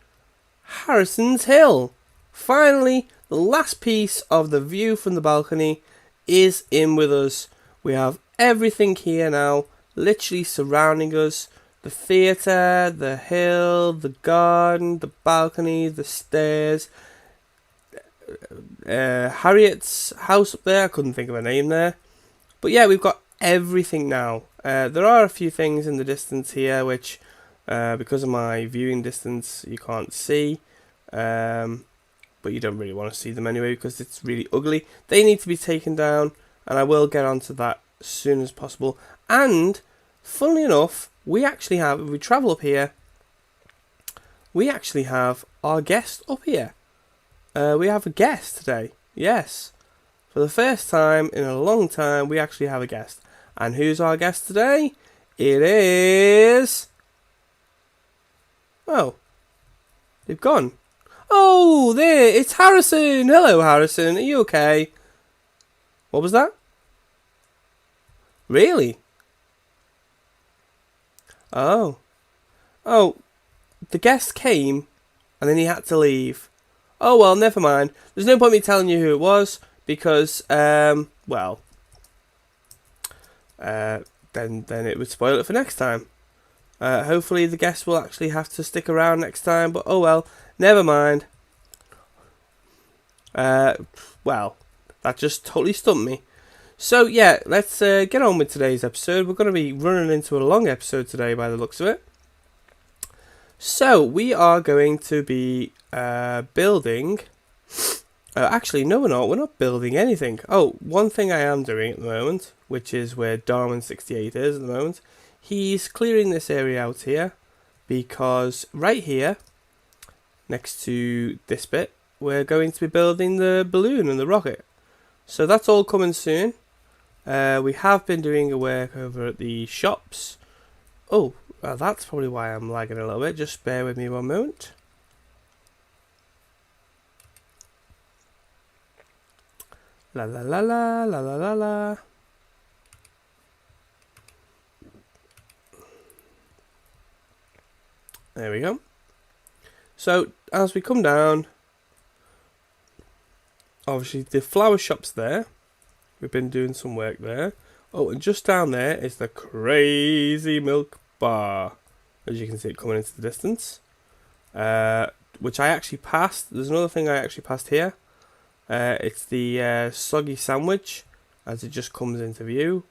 A: Harrison's Hill. Finally, the last piece of the view from the balcony is in with us. We have everything here now, literally surrounding us. The theatre, the hill, the garden, the balcony, the stairs. Harriet's house up there, I couldn't think of a name there. But yeah, we've got everything now. There are a few things in the distance here which, because of my viewing distance, you can't see. But you don't really want to see them anyway because it's really ugly. They need to be taken down, and I will get onto that as soon as possible. And, funnily enough, we actually have, if we travel up here, we actually have our guest up here. We have a guest today. Yes. For the first time in a long time, we actually have a guest. And who's our guest today? It is... Oh. They've gone. Oh, there. It's Harrison. Hello, Harrison. Are you okay? What was that? Really? Oh, the guest came, and then he had to leave. Oh well, never mind. There's no point me telling you who it was because, then it would spoil it for next time. Hopefully the guest will actually have to stick around next time. But oh well, never mind. Well, that just totally stumped me. So yeah, let's get on with today's episode. We're going to be running into a long episode today by the looks of it. So we are going to be building... actually, no we're not. We're not building anything. Oh, one thing I am doing at the moment, which is where Darwin68 is at the moment. He's clearing this area out here because right here, next to this bit, we're going to be building the balloon and the rocket. So that's all coming soon. We have been doing a work over at the shops. Oh, that's probably why I'm lagging a little bit. Just bear with me one moment. La la la la la la la la. There we go. So as we come down, obviously the flower shop's there. We've been doing some work there. Oh, and just down there is the crazy milk bar. As you can see it coming into the distance. which I actually passed. There's another thing I actually passed here. It's the soggy sandwich, as it just comes into view.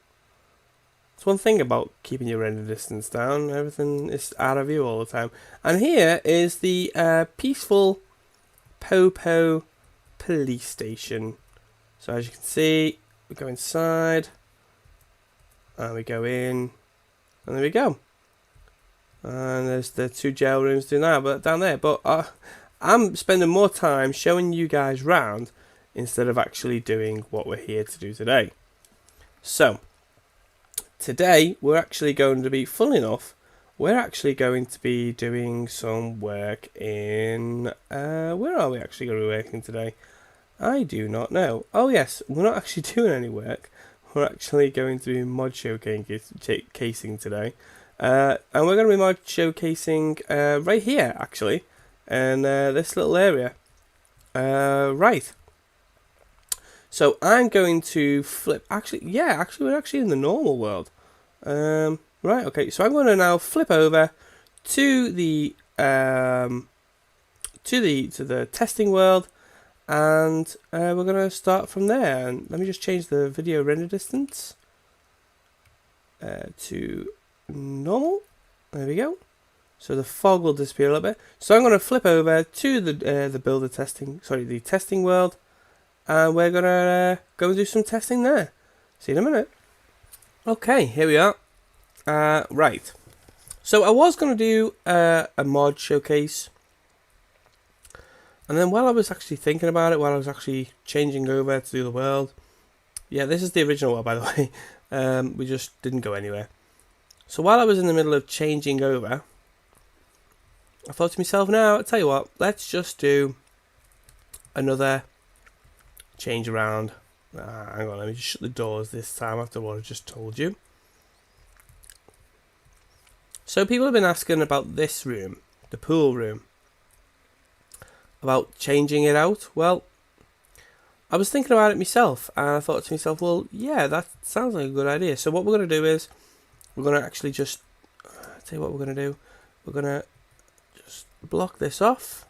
A: It's one thing about keeping your render distance down. Everything is out of view all the time. And here is the peaceful Popo police station. So as you can see, we go inside, and we go in, and there we go. And there's the 2 jail rooms down there. But I'm spending more time showing you guys round instead of actually doing what we're here to do today. So today we're actually going to be, funnily enough, we're actually going to be doing some work in where are we actually going to be working today? I do not know. Oh yes, we're not actually doing any work. We're actually going to be mod showcasing today. And we're going to be mod showcasing right here, actually, in this little area. Right. So I'm going to flip. Actually, we're actually in the normal world. Right. Okay. So I'm going to now flip over to the to the testing world, and we're going to start from there. And let me just change the video render distance to normal. There we go. So the fog will disappear a little bit. So I'm going to flip over to the testing world, and we're going to go and do some testing there. See you in a minute. Okay, here we are. Right. So I was going to do a mod showcase, and then while I was actually thinking about it, while I was actually changing over to do the world, yeah, this is the original world, by the way. We just didn't go anywhere. So while I was in the middle of changing over, I thought to myself, now, I'll tell you what, let's just do another change around. Hang on, let me just shut the doors this time after what I just told you. So people have been asking about this room, the pool room, about changing it out. Well, I was thinking about it myself, and I thought to myself, well, yeah, that sounds like a good idea. So what we're going to do is, we're going to actually just, tell you what we're going to do. We're going to just block this off.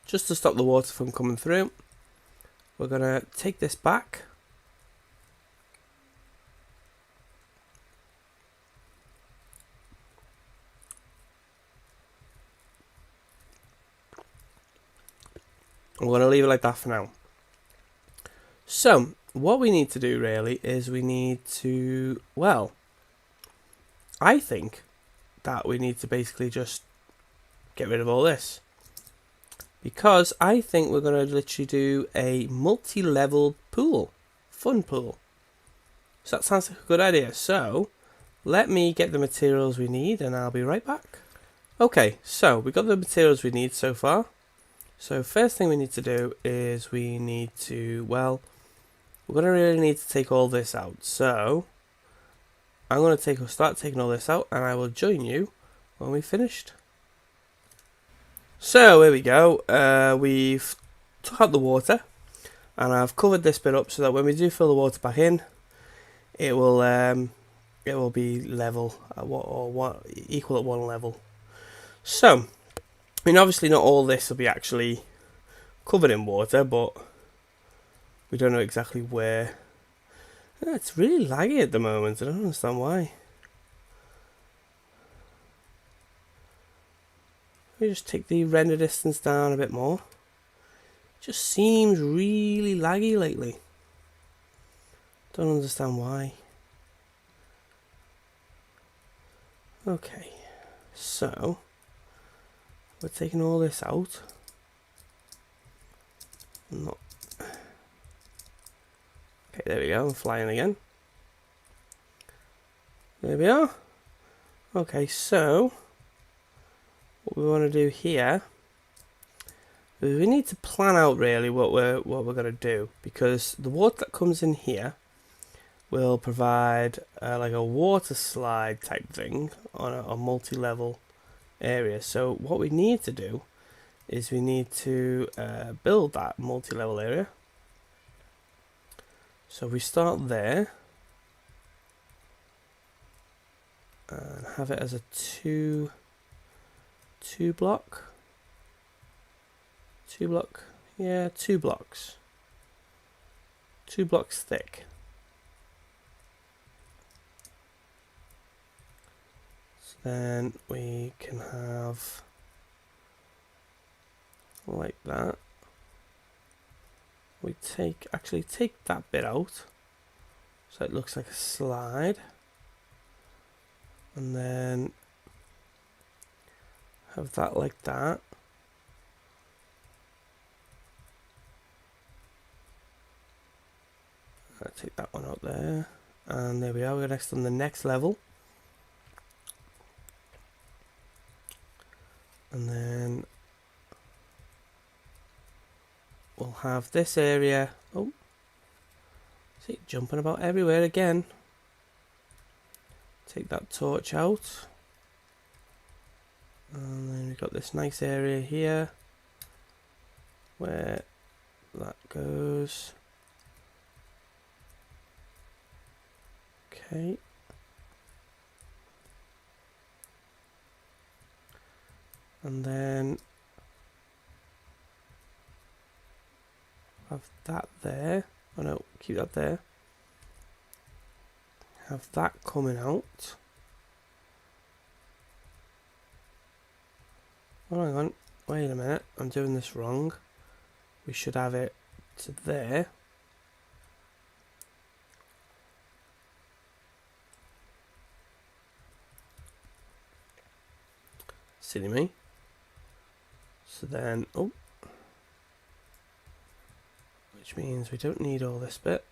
A: Just to stop the water from coming through. We're going to take this back. I'm going to leave it like that for now. So, what we need to do really is we need to, well, I think that we need to basically just get rid of all this. Because I think we're going to literally do a multi-level pool, fun pool. So that sounds like a good idea. So, let me get the materials we need and I'll be right back. Okay, so we've got the materials we need so far. So first thing we need to do is we need to, well, we're going to really need to take all this out. So I'm going to start taking all this out, and I will join you when we've finished. So here we go. We've took out the water, and I've covered this bit up so that when we do fill the water back in, it will be level at equal at one level. So, I mean, obviously not all this will be actually covered in water, but we don't know exactly where. It's really laggy at the moment. I don't understand why. Let me just take the render distance down a bit more. It just seems really laggy lately. Don't understand why. Okay, so we're taking all this out. Okay, there we go, I'm flying again. There we are. Okay, so what we want to do here is we need to plan out really what we're going to do, because the water that comes in here will provide like a water slide type thing on a multi-level area. So what we need to do is we need to build that multi-level area. So we start there, and have it as a two block, yeah, 2 blocks, 2 blocks thick. So then we can have like that. We actually take that bit out so it looks like a slide, and then have that like that. I'll take that one out there, and there we are. We're next on the next level, and then we'll have this area. Oh, see it jumping about everywhere again. Take that torch out, and then we've got this nice area here where that goes. Okay. And then have that there. Oh no, keep that there. Have that coming out. Oh, hang on. Wait a minute. I'm doing this wrong. We should have it to there. Silly me. So then, oh, which means we don't need all this bit.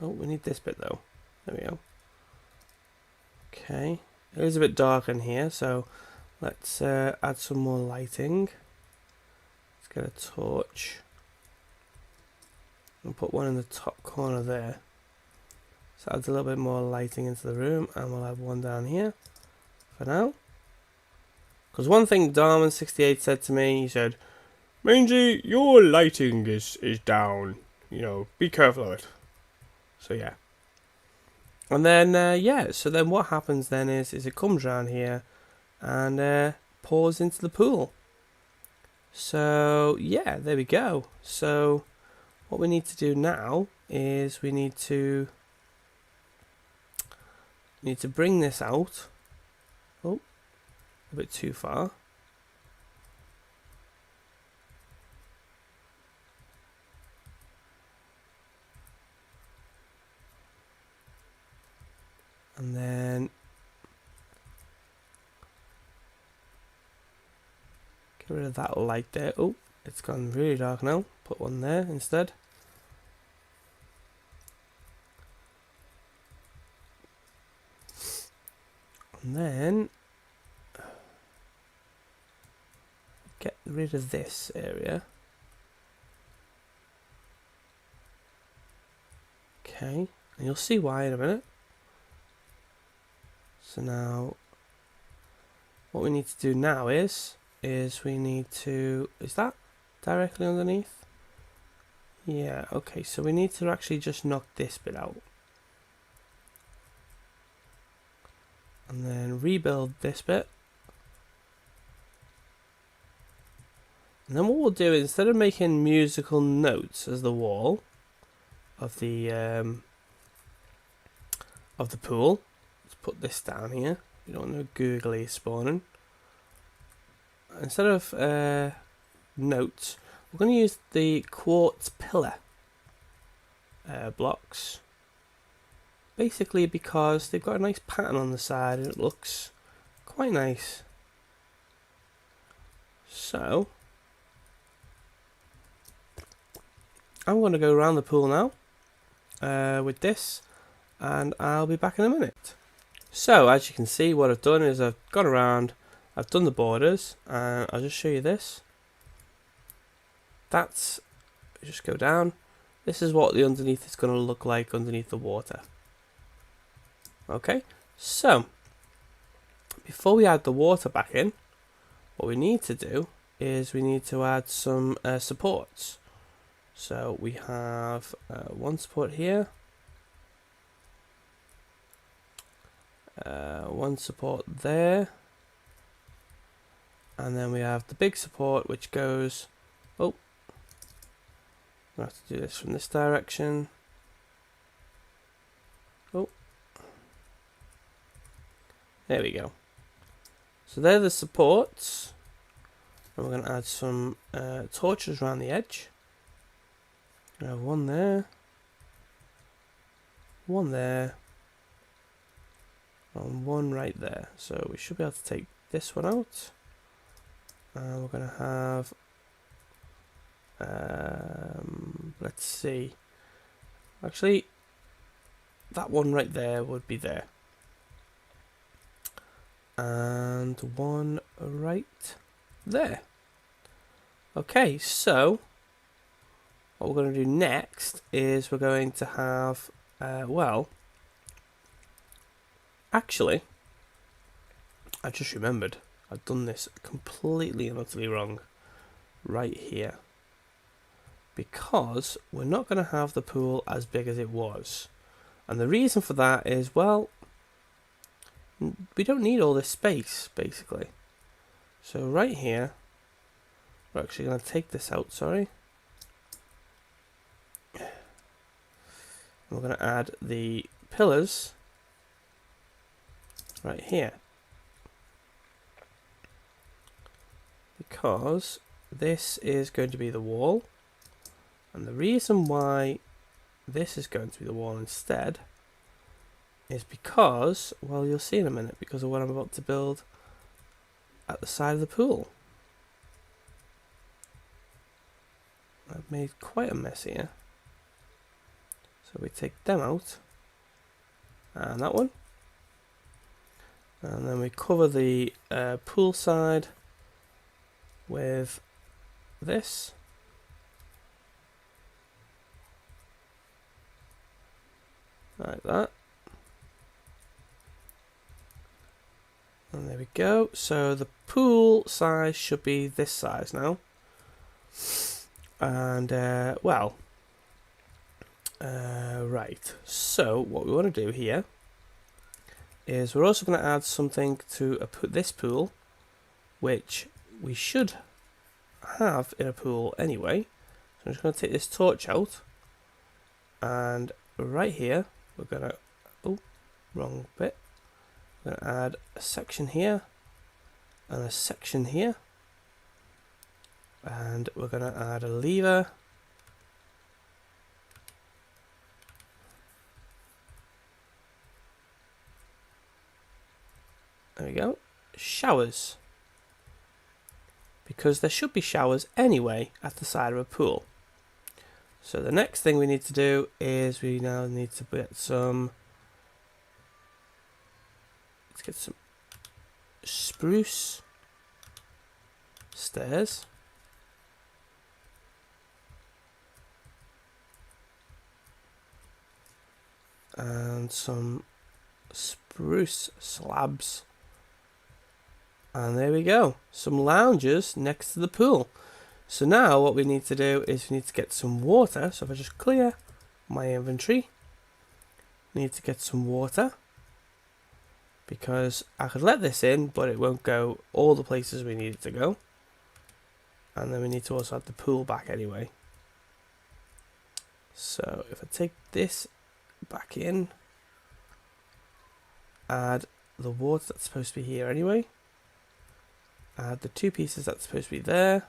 A: Oh, we need this bit though. There we go. Okay, it is a bit dark in here, so let's add some more lighting. Let's get a torch and put one in the top corner there. So adds a little bit more lighting into the room, and we'll have one down here for now. Because one thing Darwin68 said to me, he said, "Mangy, your lighting is down. You know, be careful of it." So yeah. And then yeah, so then what happens then is it comes around here and pours into the pool. So yeah, there we go. So what we need to do now is we need to bring this out. Oh, a bit too far. And then get rid of that light there. Oh, it's gone really dark now. Put one there instead. And then get rid of this area. Okay, and you'll see why in a minute. So now what we need to do now is we need to, is that directly underneath? Yeah, okay, so we need to actually just knock this bit out. And then rebuild this bit. And then what we'll do, instead of making musical notes as the wall of the pool, let's put this down here. You don't want no googly spawning. Instead of notes, we're going to use the quartz pillar blocks. Basically because they've got a nice pattern on the side and it looks quite nice. So I'm going to go around the pool now with this, and I'll be back in a minute. So as you can see, what I've done is I've gone around, I've done the borders, and I'll just show you this. That's, just go down. This is what the underneath is going to look like underneath the water. Okay, so before we add the water back in, what we need to do is we need to add some supports. So we have one support here, one support there, and then we have the big support which goes, oh, I have to do this from this direction. Oh, there we go. So they're the supports, and we're going to add some torches around the edge. We have one there, and one right there. So we should be able to take this one out, and we're going to have, let's see, actually that one right there would be there, and one right there. Okay, so what we're going to do next is we're going to have, well, actually, I just remembered I've done this completely and utterly wrong right here, because we're not going to have the pool as big as it was, and the reason for that is, well, we don't need all this space basically. So right here, we're actually going to take this out, sorry. We're going to add the pillars right here, because this is going to be the wall, and the reason why this is going to be the wall instead is because, well, you'll see in a minute, because of what I'm about to build at the side of the pool. I've made quite a mess here. So we take them out, and that one, and then we cover the pool side with this, like that, and there we go. So the pool size should be this size now, and well, right, so what we want to do here is we're also going to add something to this pool, which we should have in a pool anyway. So I'm just going to take this torch out, and right here we're going to, oh, wrong bit, we're going to add a section here and a section here, and we're going to add a lever. There we go, showers, because there should be showers anyway at the side of a pool. So the next thing we need to do is we now need to get some, let's get some spruce stairs, and some spruce slabs. And there we go, some loungers next to the pool. So now what we need to do is we need to get some water. So if I just clear my inventory, we need to get some water, because I could let this in, but it won't go all the places we need it to go. And then we need to also add the pool back anyway. So if I take this back in, add the water that's supposed to be here anyway, add the two pieces that's supposed to be there.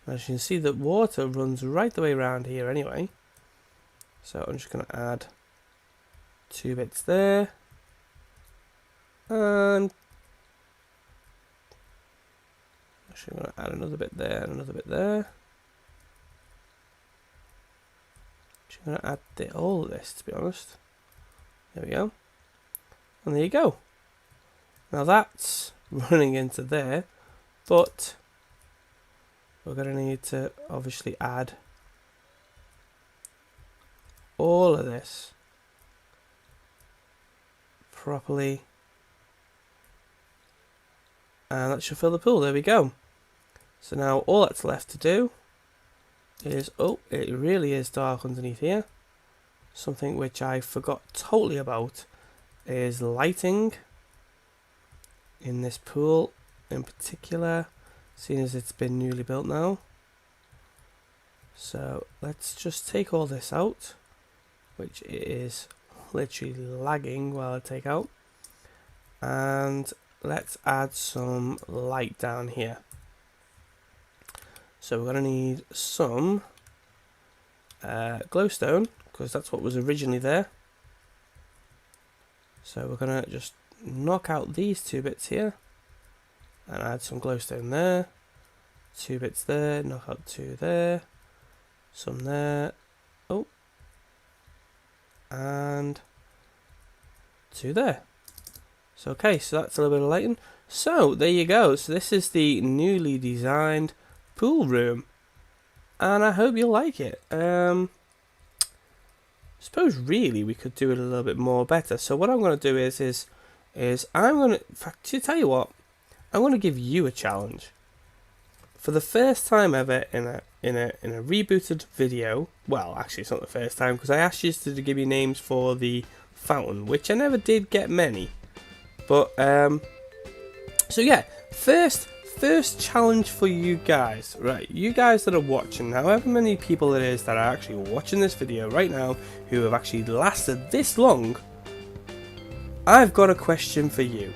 A: As you can see, the water runs right the way around here anyway, so I'm just going to add two bits there, and actually I'm going to add another bit there and another bit there. Actually, I'm going to add all of this, to be honest. There we go, and there you go. Now that's running into there, but we're going to need to obviously add all of this properly, and that should fill the pool. There we go. So now all that's left to do is, oh, it really is dark underneath here, something which I forgot totally about is lighting in this pool in particular, seeing as it's been newly built now. So let's just take all this out, which is literally lagging while I take out, and let's add some light down here. So we're going to need some glowstone, because that's what was originally there. So we're going to just knock out these 2 bits here and add some glowstone there, 2 bits there, knock out 2 there, some there, oh, and 2 there. So okay, so that's a little bit of lighting. So there you go. So this is the newly designed pool room, and I hope you'll like it. Suppose really we could do it a little bit more better. So what I'm going to do is I'm going to, in fact, to tell you what, I'm going to give you a challenge. For the first time ever in a rebooted video, well, actually it's not the first time, because I asked you to give me names for the fountain, which I never did get many. But so yeah, first challenge for you guys, right? You guys that are watching, however many people it is that are actually watching this video right now, who have actually lasted this long, I've got a question for you.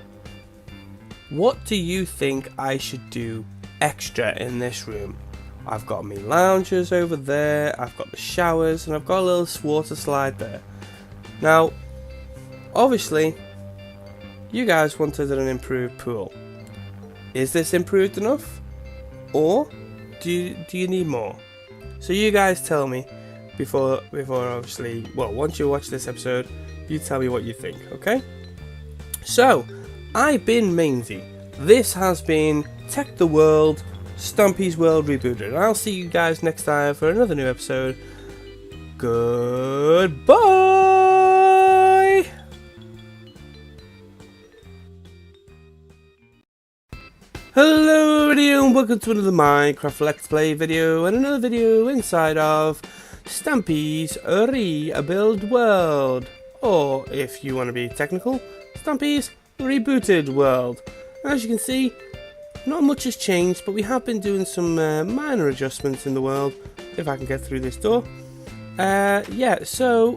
A: What do you think I should do extra in this room? I've got my loungers over there, I've got the showers, and I've got a little water slide there. Now, obviously, you guys wanted an improved pool. Is this improved enough? Or do you need more? So you guys tell me before obviously, well, once you watch this episode, you tell me what you think, okay? So, I've been Mainsy. This has been Tech the World, Stampys World Rebooted. And I'll see you guys next time for another new episode. Goodbye! Hello everybody and welcome to another Minecraft Let's Play video and another video inside of Stampys Rebuild World, or if you want to be technical, Stampys Rebooted World. As you can see, not much has changed, but we have been doing some minor adjustments in the world, if I can get through this door. Yeah, so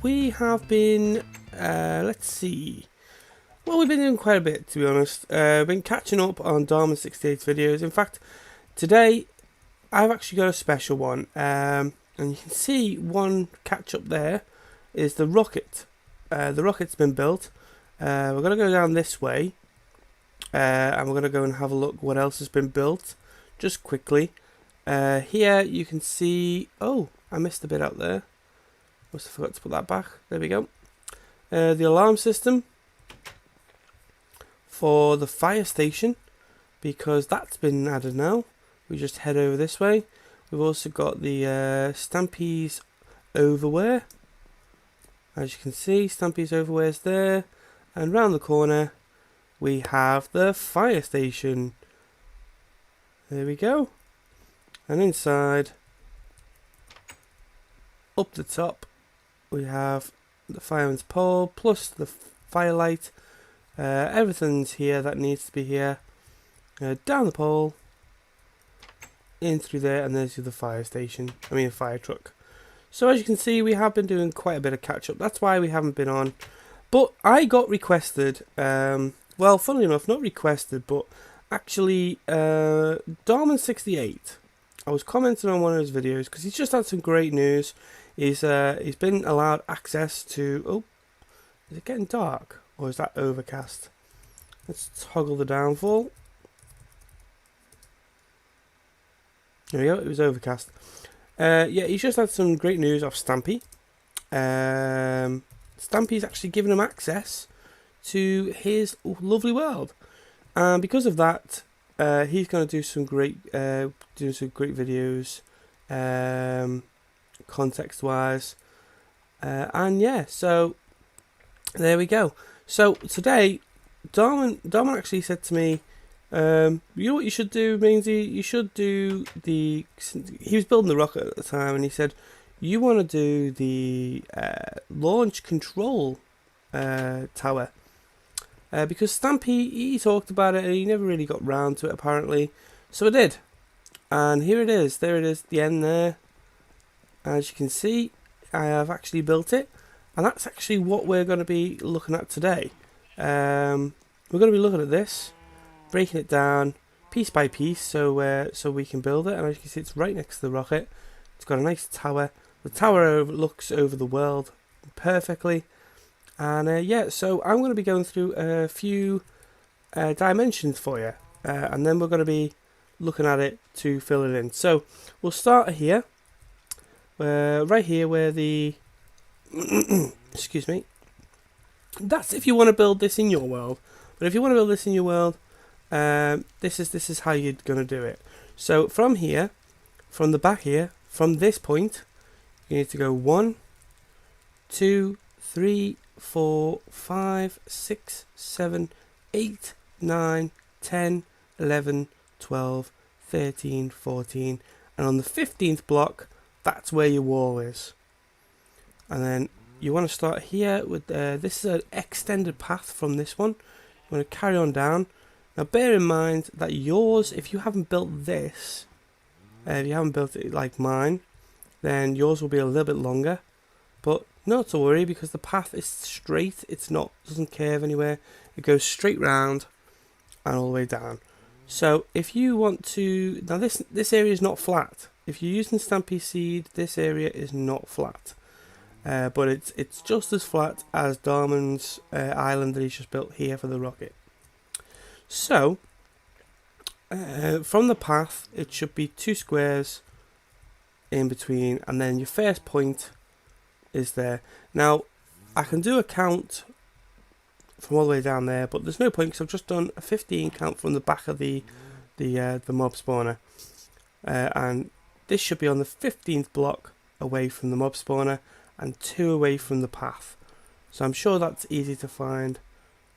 A: we have been, let's see. Well, we've been doing quite a bit, to be honest. Been catching up on Darman68's videos. In fact, today I've actually got a special one. And you can see one catch up there is the rocket. The rocket's been built. We're going to go down this way. And we're going to go and have a look what else has been built. Just quickly. Here you can see... Oh, I missed a bit out there. Must have forgot to put that back. There we go. The alarm system for the fire station, because that's been added now. We just head over this way. We've also got the Stampys overwear. As you can see, Stampys overwear is there, and round the corner we have the fire station. There we go. And inside, up the top, we have the fireman's pole plus the firelight. Everything's here that needs to be here. Down the pole, in through there, and there's the fire station. I mean, fire truck. So as you can see, we have been doing quite a bit of catch up. That's why we haven't been on. But I got requested. Well, funnily enough, not requested, but actually, Darman68. I was commenting on one of his videos because he's just had some great news. He's been allowed access to. Oh, is it getting dark? Or is that overcast? Let's toggle the downfall. There we go, it was overcast. Yeah, he's just had some great news off Stampy. Stampy's actually given him access to his lovely world. And because of that, he's going to do some great videos, context-wise. And yeah, so there we go. So today, Darman actually said to me, you know what you should do, Mainsy? You should do the... He was building the rocket at the time, and he said, you want to do the launch control tower. Because Stampy, he talked about it and he never really got round to it apparently. So I did. And here it is. There it is, the end there. As you can see, I have actually built it. And that's actually what we're going to be looking at today. We're going to be looking at this, breaking it down piece by piece so we can build it. And as you can see, it's right next to the rocket. It's got a nice tower. The tower looks over the world perfectly. And yeah, so I'm going to be going through a few dimensions for you, and then we're going to be looking at it to fill it in. So we'll start here, right here where the excuse me. That's if you want to build this in your world. But if you want to build this in your world, this is how you're going to do it. So from here, from the back here, from this point, you need to go 1, 2, 3, 4, 5, 6, 7, 8, 9, 10, 11, 12, 13, 14, and on the 15th block, that's where your wall is. And then you want to start here with this is an extended path from this one. You want to carry on down. Now bear in mind that yours, if you haven't built this, if you haven't built it like mine, then yours will be a little bit longer. But not to worry, because the path is straight. It's not, doesn't curve anywhere. It goes straight round and all the way down. So if you want to, now this area is not flat. If you're using Stampy seed, this area is not flat. But it's just as flat as Darman's island that he's just built here for the rocket. So from the path, it should be 2 squares in between, and then your first point is there. Now I can do a count from all the way down there, but there's no point because I've just done a 15 count from the back of the mob spawner, and this should be on the 15th block away from the mob spawner and 2 away from the path. So I'm sure that's easy to find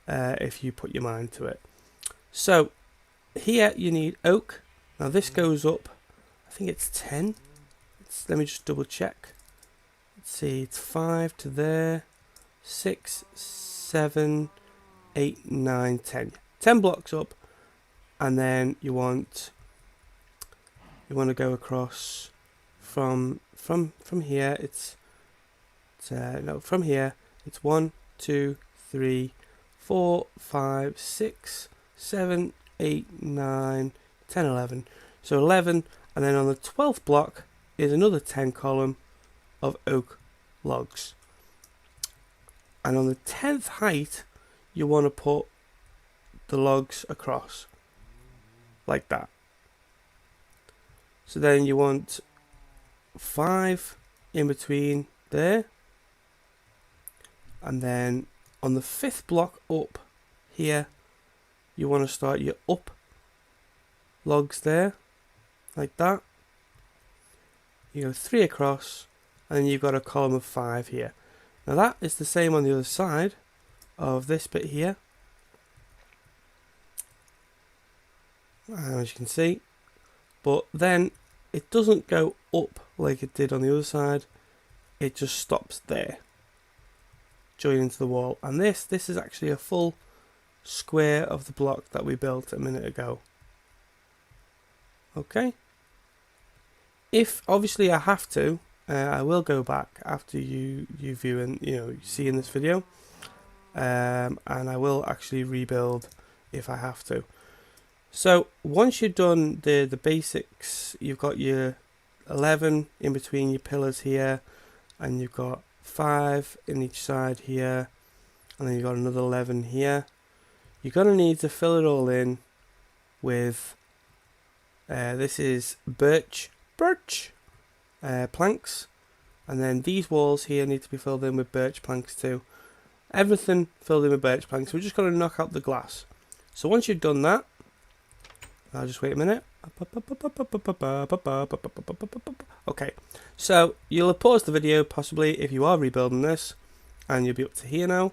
A: if you put your mind to it. So here you need oak. Now this goes up, I think it's 10. Let me just double check. Let's see, it's 5 to there, 6, 7, 8, 9, 10. 10 blocks up, and then you want to go across from here. From here it's 1, 2, 3, 4, 5, 6, 7, 8, 9, 10, 11. So 11, and then on the 12th block is another 10 column of oak logs. And on the 10th height, you want to put the logs across like that. So then you want 5 in between there, and then on the 5th block up here, you want to start your up logs there like that. You go 3 across, and then you've got a column of 5 here. Now that is the same on the other side of this bit here, as you can see, but then it doesn't go up like it did on the other side. It just stops there, joining into the wall. And this is actually a full square of the block that we built a minute ago. Okay, if obviously I have to, I will go back after you view and you see in this video, and I will actually rebuild if I have to. So once you've done the basics, you've got your 11 in between your pillars here, and you've got 5 in each side here, and then you've got another 11 here. You're going to need to fill it all in with this is birch planks, and then these walls here need to be filled in with birch planks too. Everything filled in with birch planks. We're just going to knock out the glass. So once you've done that, I'll just wait a minute. Okay, so you'll have paused the video possibly if you are rebuilding this, and you'll be up to here now.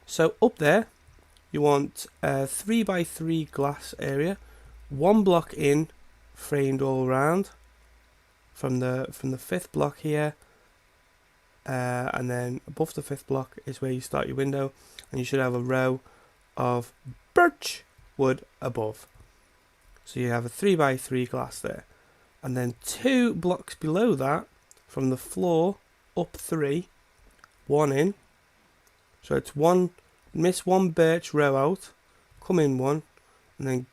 A: So up there, you want a 3x3 glass area, 1 block in, framed all around. From the 5th block here, and then above the 5th block is where you start your window, and you should have a row of birch wood above. So you have a 3x3 glass there, and then 2 blocks below that, from the floor up 3, 1 in. So it's miss 1 birch row out, come in 1, and then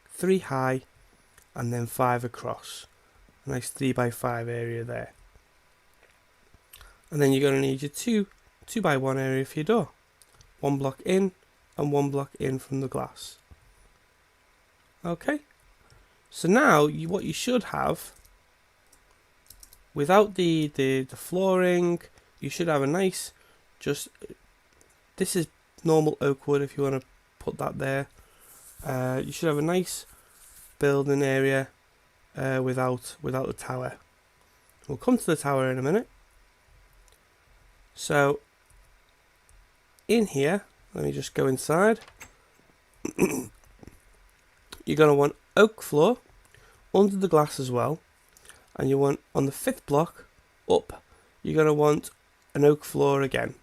A: 3 high, and then 5 across. A nice 3x5 area there. And then you're going to need your 2x1 area for your door. 1 block in and 1 block in from the glass. Okay. So now what you should have, without the flooring, you should have a nice, this is normal oak wood if you want to put that there. You should have a nice building area without the tower. We'll come to the tower in a minute. So in here, let me just go inside. You're going to want oak floor under the glass as well, and you want on the 5th block up, you're going to want an oak floor again.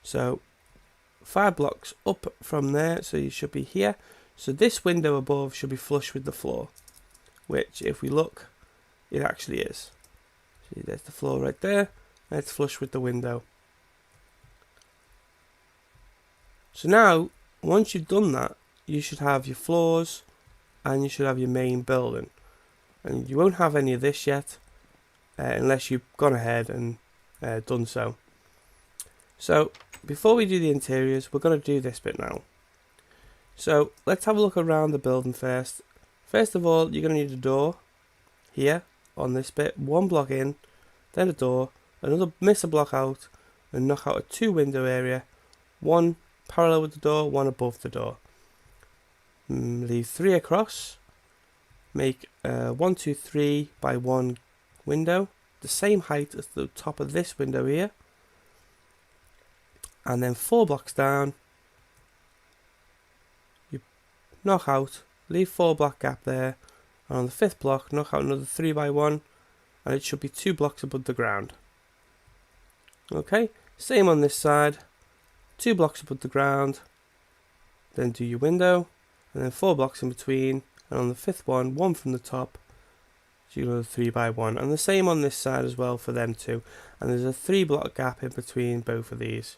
A: So 5 blocks up from there, so you should be here. So this window above should be flush with the floor, which if we look, it actually is. See, there's the floor right there, and it's flush with the window. So now, once you've done that, you should have your floors and you should have your main building. And you won't have any of this yet, unless you've gone ahead and done so. So, before we do the interiors, we're going to do this bit now. So, let's have a look around the building first. First of all, you're going to need a door here on this bit. 1 block in, then a door, miss a block out, and knock out a 2 window area. 1 parallel with the door, 1 above the door. Leave 3 across. Make 1, 2, 3 by 1 window, the same height as the top of this window here. And then 4 blocks down, you knock out, leave 4 block gap there, and on the 5th block, knock out another 3 by 1, and it should be 2 blocks above the ground. Okay, same on this side, 2 blocks above the ground, then do your window, and then 4 blocks in between, and on the 5th one, 1 from the top, so you go 3 by 1, and the same on this side as well for them too, and there's a 3 block gap in between both of these.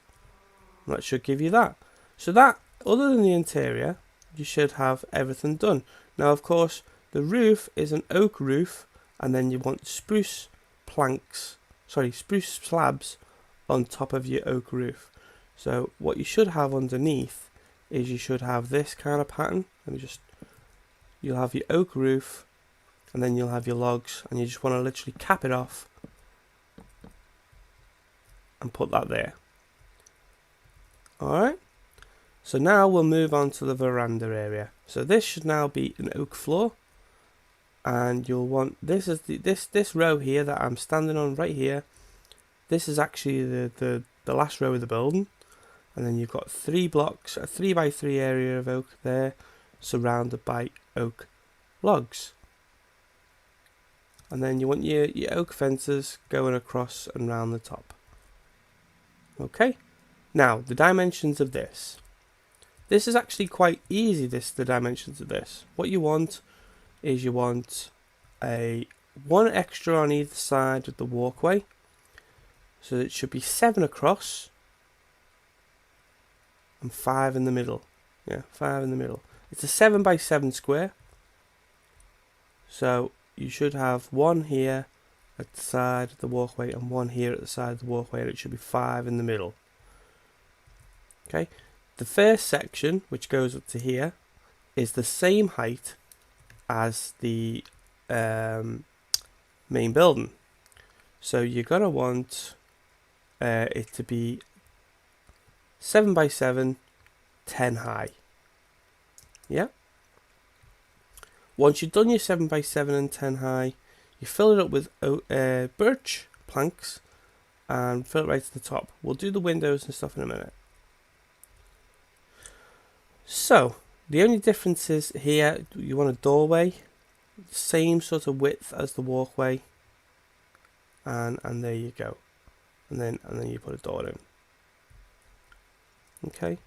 A: And that should give you that. So that, other than the interior, you should have everything done. Now of course, the roof is an oak roof, and then you want spruce slabs on top of your oak roof. So what you should have underneath is you should have this kind of pattern. You'll have your oak roof, and then you'll have your logs, and you just want to literally cap it off and put that there. Alright, so now we'll move on to the veranda area. So this should now be an oak floor, and you'll want, this is this row here that I'm standing on right here. This is actually the last row of the building, and then you've got 3 blocks, a 3 by 3 area of oak there, surrounded by oak logs. And then you want your oak fences going across and round the top. Okay, now the dimensions of this. This is actually quite easy, the dimensions of this. What you want is you want a 1 extra on either side of the walkway. So it should be 7 across and 5 in the middle. Yeah, 5 in the middle. It's a 7 by 7 square. So you should have 1 here at the side of the walkway and 1 here at the side of the walkway, and it should be 5 in the middle. Okay, the first section, which goes up to here, is the same height as the main building. So you're going to want it to be 7 by 7, 10 high. Yeah. Once you've done your 7 by 7 and 10 high, you fill it up with birch planks and fill it right to the top. We'll do the windows and stuff in a minute. So the only difference is here you want a doorway, same sort of width as the walkway, and there you go. and then you put a door in. Okay,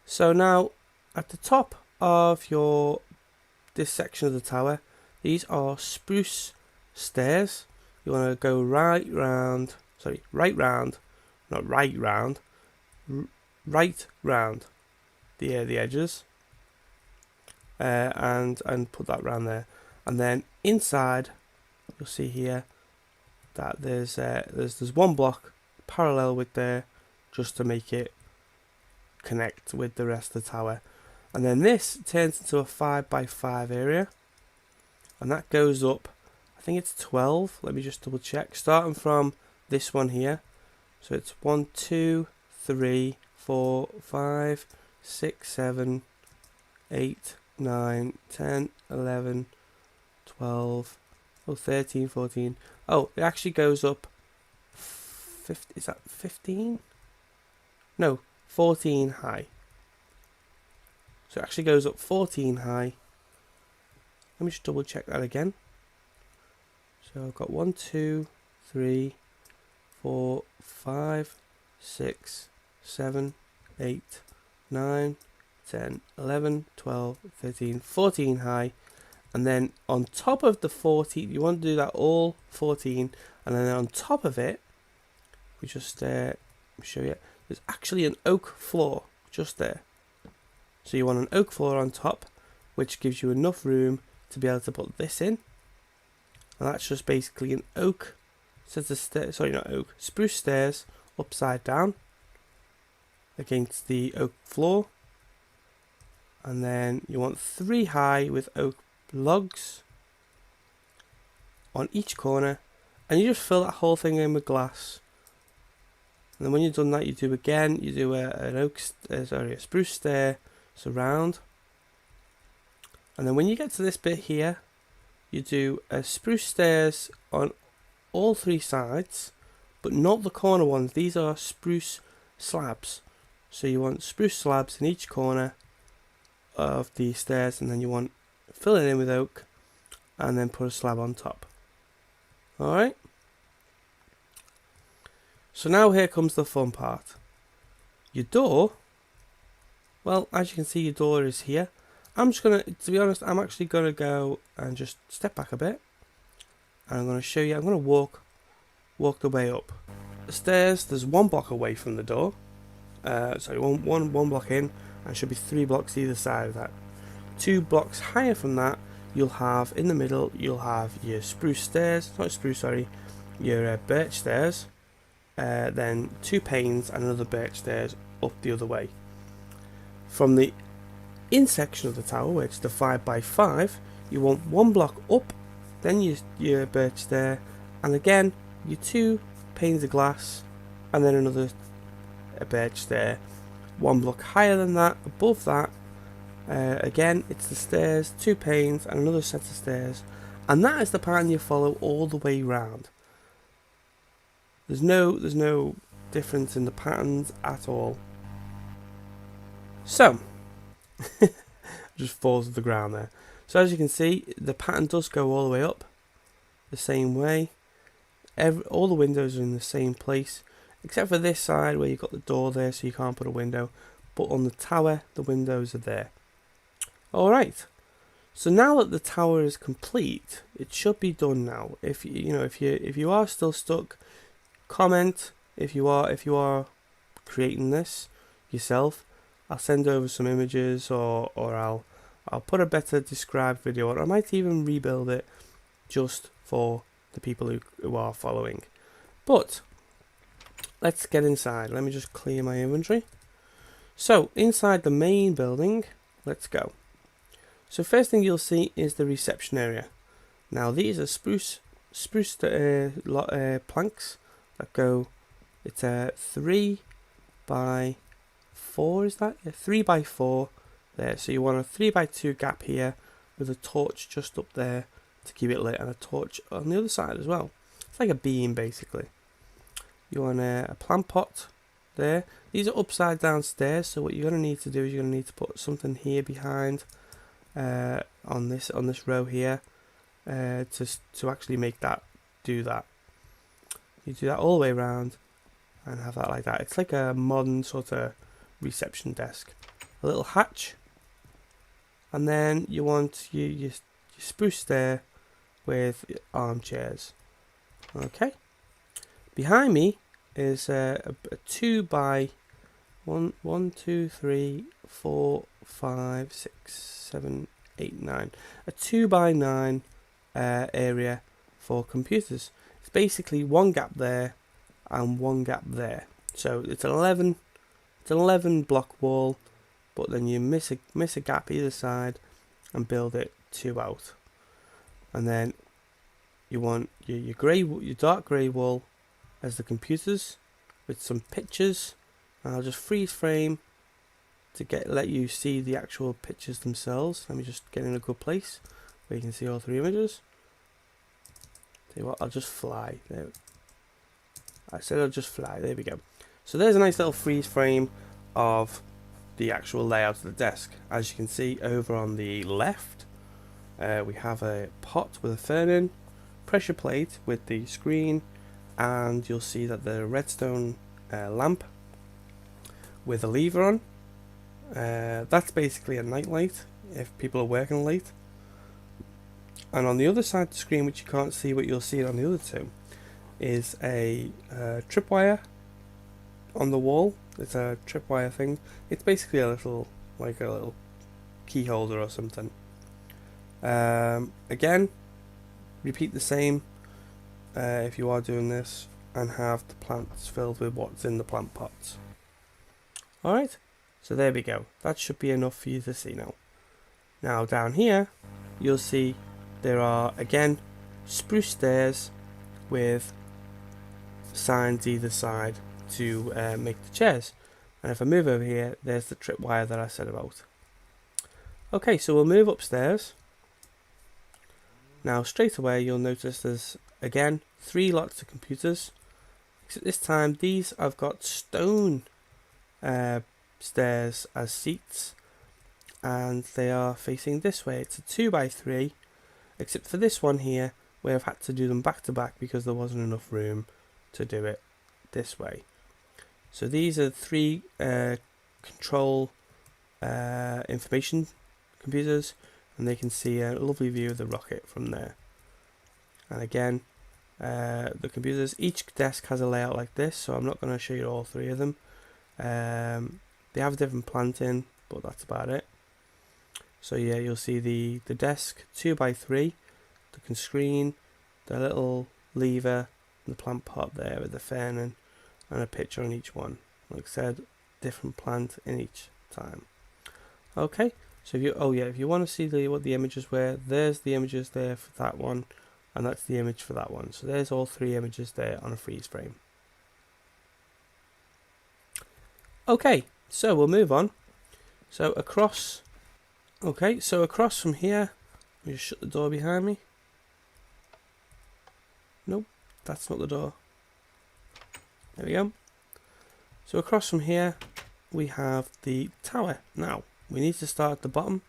A: so now at the top of this section of the tower, these are spruce stairs. You want to go right round the edges, and put that round there, and then inside you'll see here that there's one block parallel with there, just to make it connect with the rest of the tower. And then this turns into a 5x5 area, and that goes up, I think it's 12, let me just double check, starting from this one here. So it's 1, 2, 3, 4, 5, 6, 7, 8, 9, 10, 11, 12, 13, 14. Oh, it actually goes up 50, is that 15? No, 14 high. So it actually goes up 14 high. Let me just double check that again. So I've got 1, 2, 3, 4, 5, 6, 7, 8, 9, 10, 11, 12, 13, 14 high. And then on top of the 14, you want to do that all 14, and then on top of it, we just let me show you, there's actually an oak floor just there. So you want an oak floor on top, which gives you enough room to be able to put this in. And that's just basically an oak set of stairs, sorry, not oak, spruce stairs upside down against the oak floor. And then you want 3 high with oak logs on each corner, and you just fill that whole thing in with glass. And then when you've done that, you do a spruce stair surround. And then when you get to this bit here, you do a spruce stairs on all 3 sides, but not the corner ones. These are spruce slabs. So you want spruce slabs in each corner of the stairs, and then you want fill it in with oak, and then put a slab on top. Alright. So now here comes the fun part. Your door, well, as you can see, your door is here. I'm just going to be honest, I'm actually going to go and just step back a bit. And I'm going to show you, I'm going to walk the way up. The stairs, there's 1 block away from the door. Sorry, one block in, and should be 3 blocks either side of that. 2 blocks higher from that, you'll have, in the middle, you'll have your spruce stairs, not spruce, sorry, your birch stairs. Then 2 panes and another birch stairs up the other way. From the in section of the tower, which is the 5x5, you want 1 block up, then your birch stair, and again your 2 panes of glass, and then another birch stair. 1 block higher than that, above that, again it's the stairs, 2 panes and another set of stairs, and that is the pattern you follow all the way round. There's no difference in the patterns at all. So just falls to the ground there. So as you can see, the pattern does go all the way up the same way. All the windows are in the same place, except for this side where you've got the door there, so you can't put a window. But on the tower, the windows are there. Alright, so now that the tower is complete, it should be done now. If you are still stuck, comment if you are creating this yourself. I'll send over some images, or I'll put a better described video, or I might even rebuild it just for the people who are following. But let's get inside. Let me just clear my inventory. So inside the main building, let's go. So first thing you'll see is the reception area. Now these are spruce planks that go. It's a 3x4, is that? Yeah, 3x4 there. So you want a 3x2 gap here with a torch just up there to keep it lit, and a torch on the other side as well. It's like a beam basically. You want a plant pot there. These are upside down stairs, so what you're going to need to do is you're going to need to put something here behind on this row here to actually make that do that. You do that all the way around, and have that like that. It's like a modern sort of reception desk. A little hatch, and then you want your spruce there with armchairs. Okay. Behind me is a 2 by 1, 2, 3, 4, 5, 6, 7, 8, 9. A 2 by 9 area for computers. It's basically one gap there and one gap there. So it's an 11 block wall, but then you miss a gap either side and build it 2 out. And then you want your dark grey wall as the computers with some pictures. And I'll just freeze frame to let you see the actual pictures themselves. Let me just get in a good place where you can see all 3 images. Tell you what, I'll just fly. There. I said I'll just fly. There we go. So there's a nice little freeze frame of the actual layout of the desk. As you can see over on the left, we have a pot with a fern in, pressure plate with the screen, and you'll see that the redstone lamp with a lever on. That's basically a night light if people are working late. And on the other side of the screen, which you can't see but you'll see it on the other two, is a tripwire on the wall. It's a tripwire thing. It's basically a little key holder or something. Again, repeat the same if you are doing this, and have the plants filled with what's in the plant pots. Alright, so there we go. That should be enough for you to see now. Now down here, you'll see there are, again, spruce stairs with signs either side to make the chairs. And if I move over here, there's the tripwire that I said about. Okay, so we'll move upstairs. Now straight away you'll notice there's, again, 3 lots of computers. Except this time these I've got stone stairs as seats, and they are facing this way. It's a 2 by 3, except for this one here where I've had to do them back to back because there wasn't enough room to do it this way. So these are 3 control information computers, and they can see a lovely view of the rocket from there. And again, the computers, each desk has a layout like this, so I'm not going to show you all 3 of them. They have different planting, but that's about it. So yeah, you'll see the desk 2 by 3, the screen, the little lever, the plant pot there with the fern and a picture on each one. Like I said, different plant in each time. Okay, so if you want to see what the images were, there's the images there for that one, and that's the image for that one. So there's all 3 images there on a freeze frame. Okay, so we'll move on. So across from here, let me just shut the door behind me. Nope, that's not the door. There we go. So across from here, we have the tower. Now, we need to start at the bottom,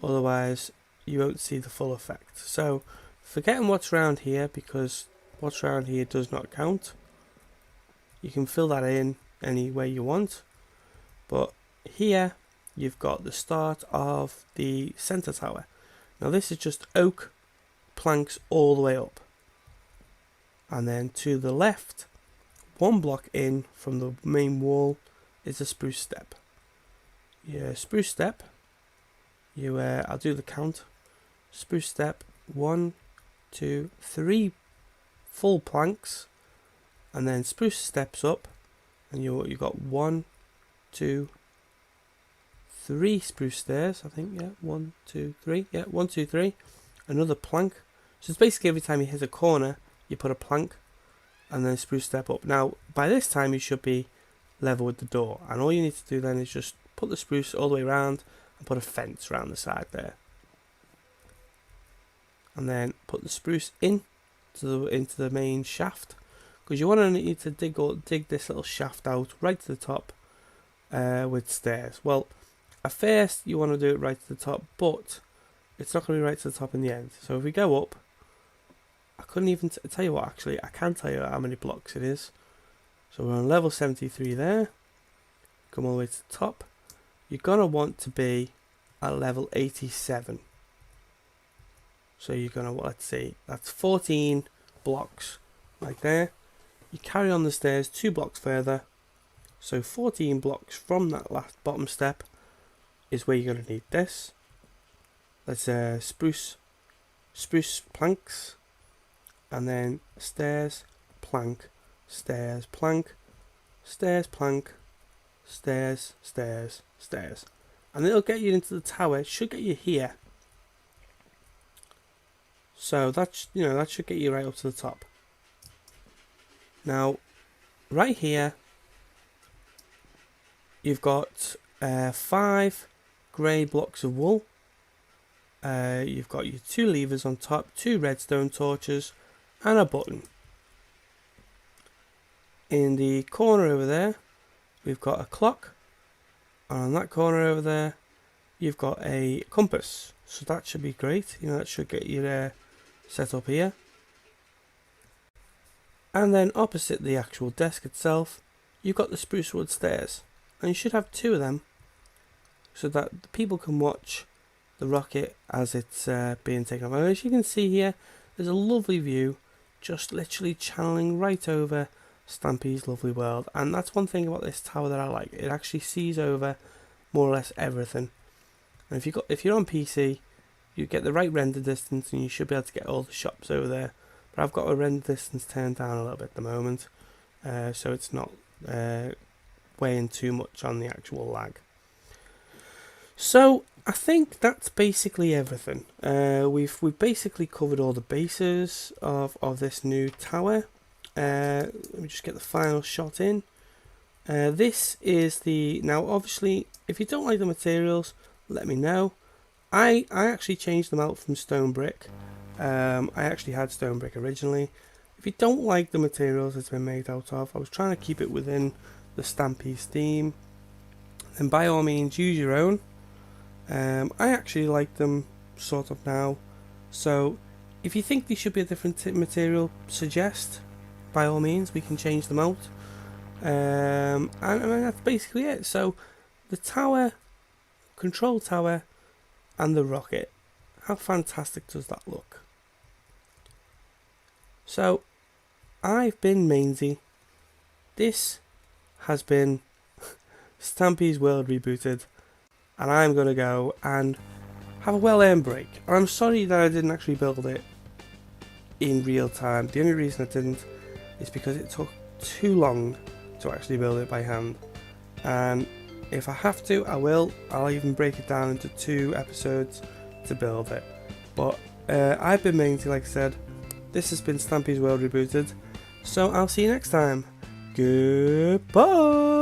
A: otherwise you won't see the full effect. So, forgetting what's around here, because what's around here does not count. You can fill that in any way you want, but here you've got the start of the center tower. Now this is just oak planks all the way up, and then to the left, 1 block in from the main wall, is a spruce step. Yeah, spruce step. I'll do the count. Spruce step, 1, 2, 3 full planks, and then spruce steps up, and you got 1, 2, 3 spruce stairs. I think, yeah, 1, 2, 3. Yeah, 1, 2, 3. Another plank. So it's basically every time you hit a corner, you put a plank, and then spruce step up. Now, by this time, you should be level with the door, and all you need to do then is just put the spruce all the way around and put a fence around the side there, and then put the spruce into the main shaft, because you want to need to dig this little shaft out right to the top with stairs. Well, at first you want to do it right to the top, but it's not going to be right to the top in the end. So if we go up, I couldn't even tell you what, actually I can tell you how many blocks it is. So we're on level 73 there. Come all the way to the top. You're going to want to be at level 87. So you're going to, let's see, that's 14 blocks right there. You carry on the stairs 2 blocks further. So 14 blocks from that last bottom step is where you're going to need this. That's spruce planks, and then stairs, plank, stairs, plank, stairs, plank, stairs, stairs, stairs, and it'll get you into the tower. It should get you here. So that's, you know, that should get you right up to the top. Now, right here, you've got 5 grey blocks of wool. You've got your 2 levers on top, 2 redstone torches, and a button. In the corner over there, we've got a clock, and on that corner over there, you've got a compass. So that should be great. You know, that should get you set up here. And then opposite the actual desk itself, you've got the spruce wood stairs, and you should have 2 of them, so that the people can watch the rocket as it's being taken off. And as you can see here, there's a lovely view, just literally channeling right over Stampy's lovely world. And that's one thing about this tower that I like. It actually sees over more or less everything. And if you're on PC, you get the right render distance, and you should be able to get all the shops over there. But I've got a render distance turned down a little bit at the moment, so it's not weighing too much on the actual lag. So I think that's basically everything. We've basically covered all the bases of this new tower. Let me just get the final shot in. This is the, now obviously if you don't like the materials, let me know. I actually changed them out from stone brick. I actually had stone brick originally. If you don't like the materials it's been made out of, I was trying to keep it within the Stampys theme, then by all means use your own. I actually like them sort of now, so if you think they should be a different material, suggest, by all means, we can change them out. And I mean, that's basically it. So the tower, control tower, and the rocket, how fantastic does that look? So I've been Mainsy. This has been Stampy's World Rebooted, and I'm going to go and have a well-earned break. And I'm sorry that I didn't actually build it in real time. The only reason I didn't is because it took too long to actually build it by hand. And if I have to, I will. I'll even break it down into 2 episodes to build it. But I've been Mainsy, like I said. This has been Stampy's World Rebooted. So I'll see you next time. Goodbye.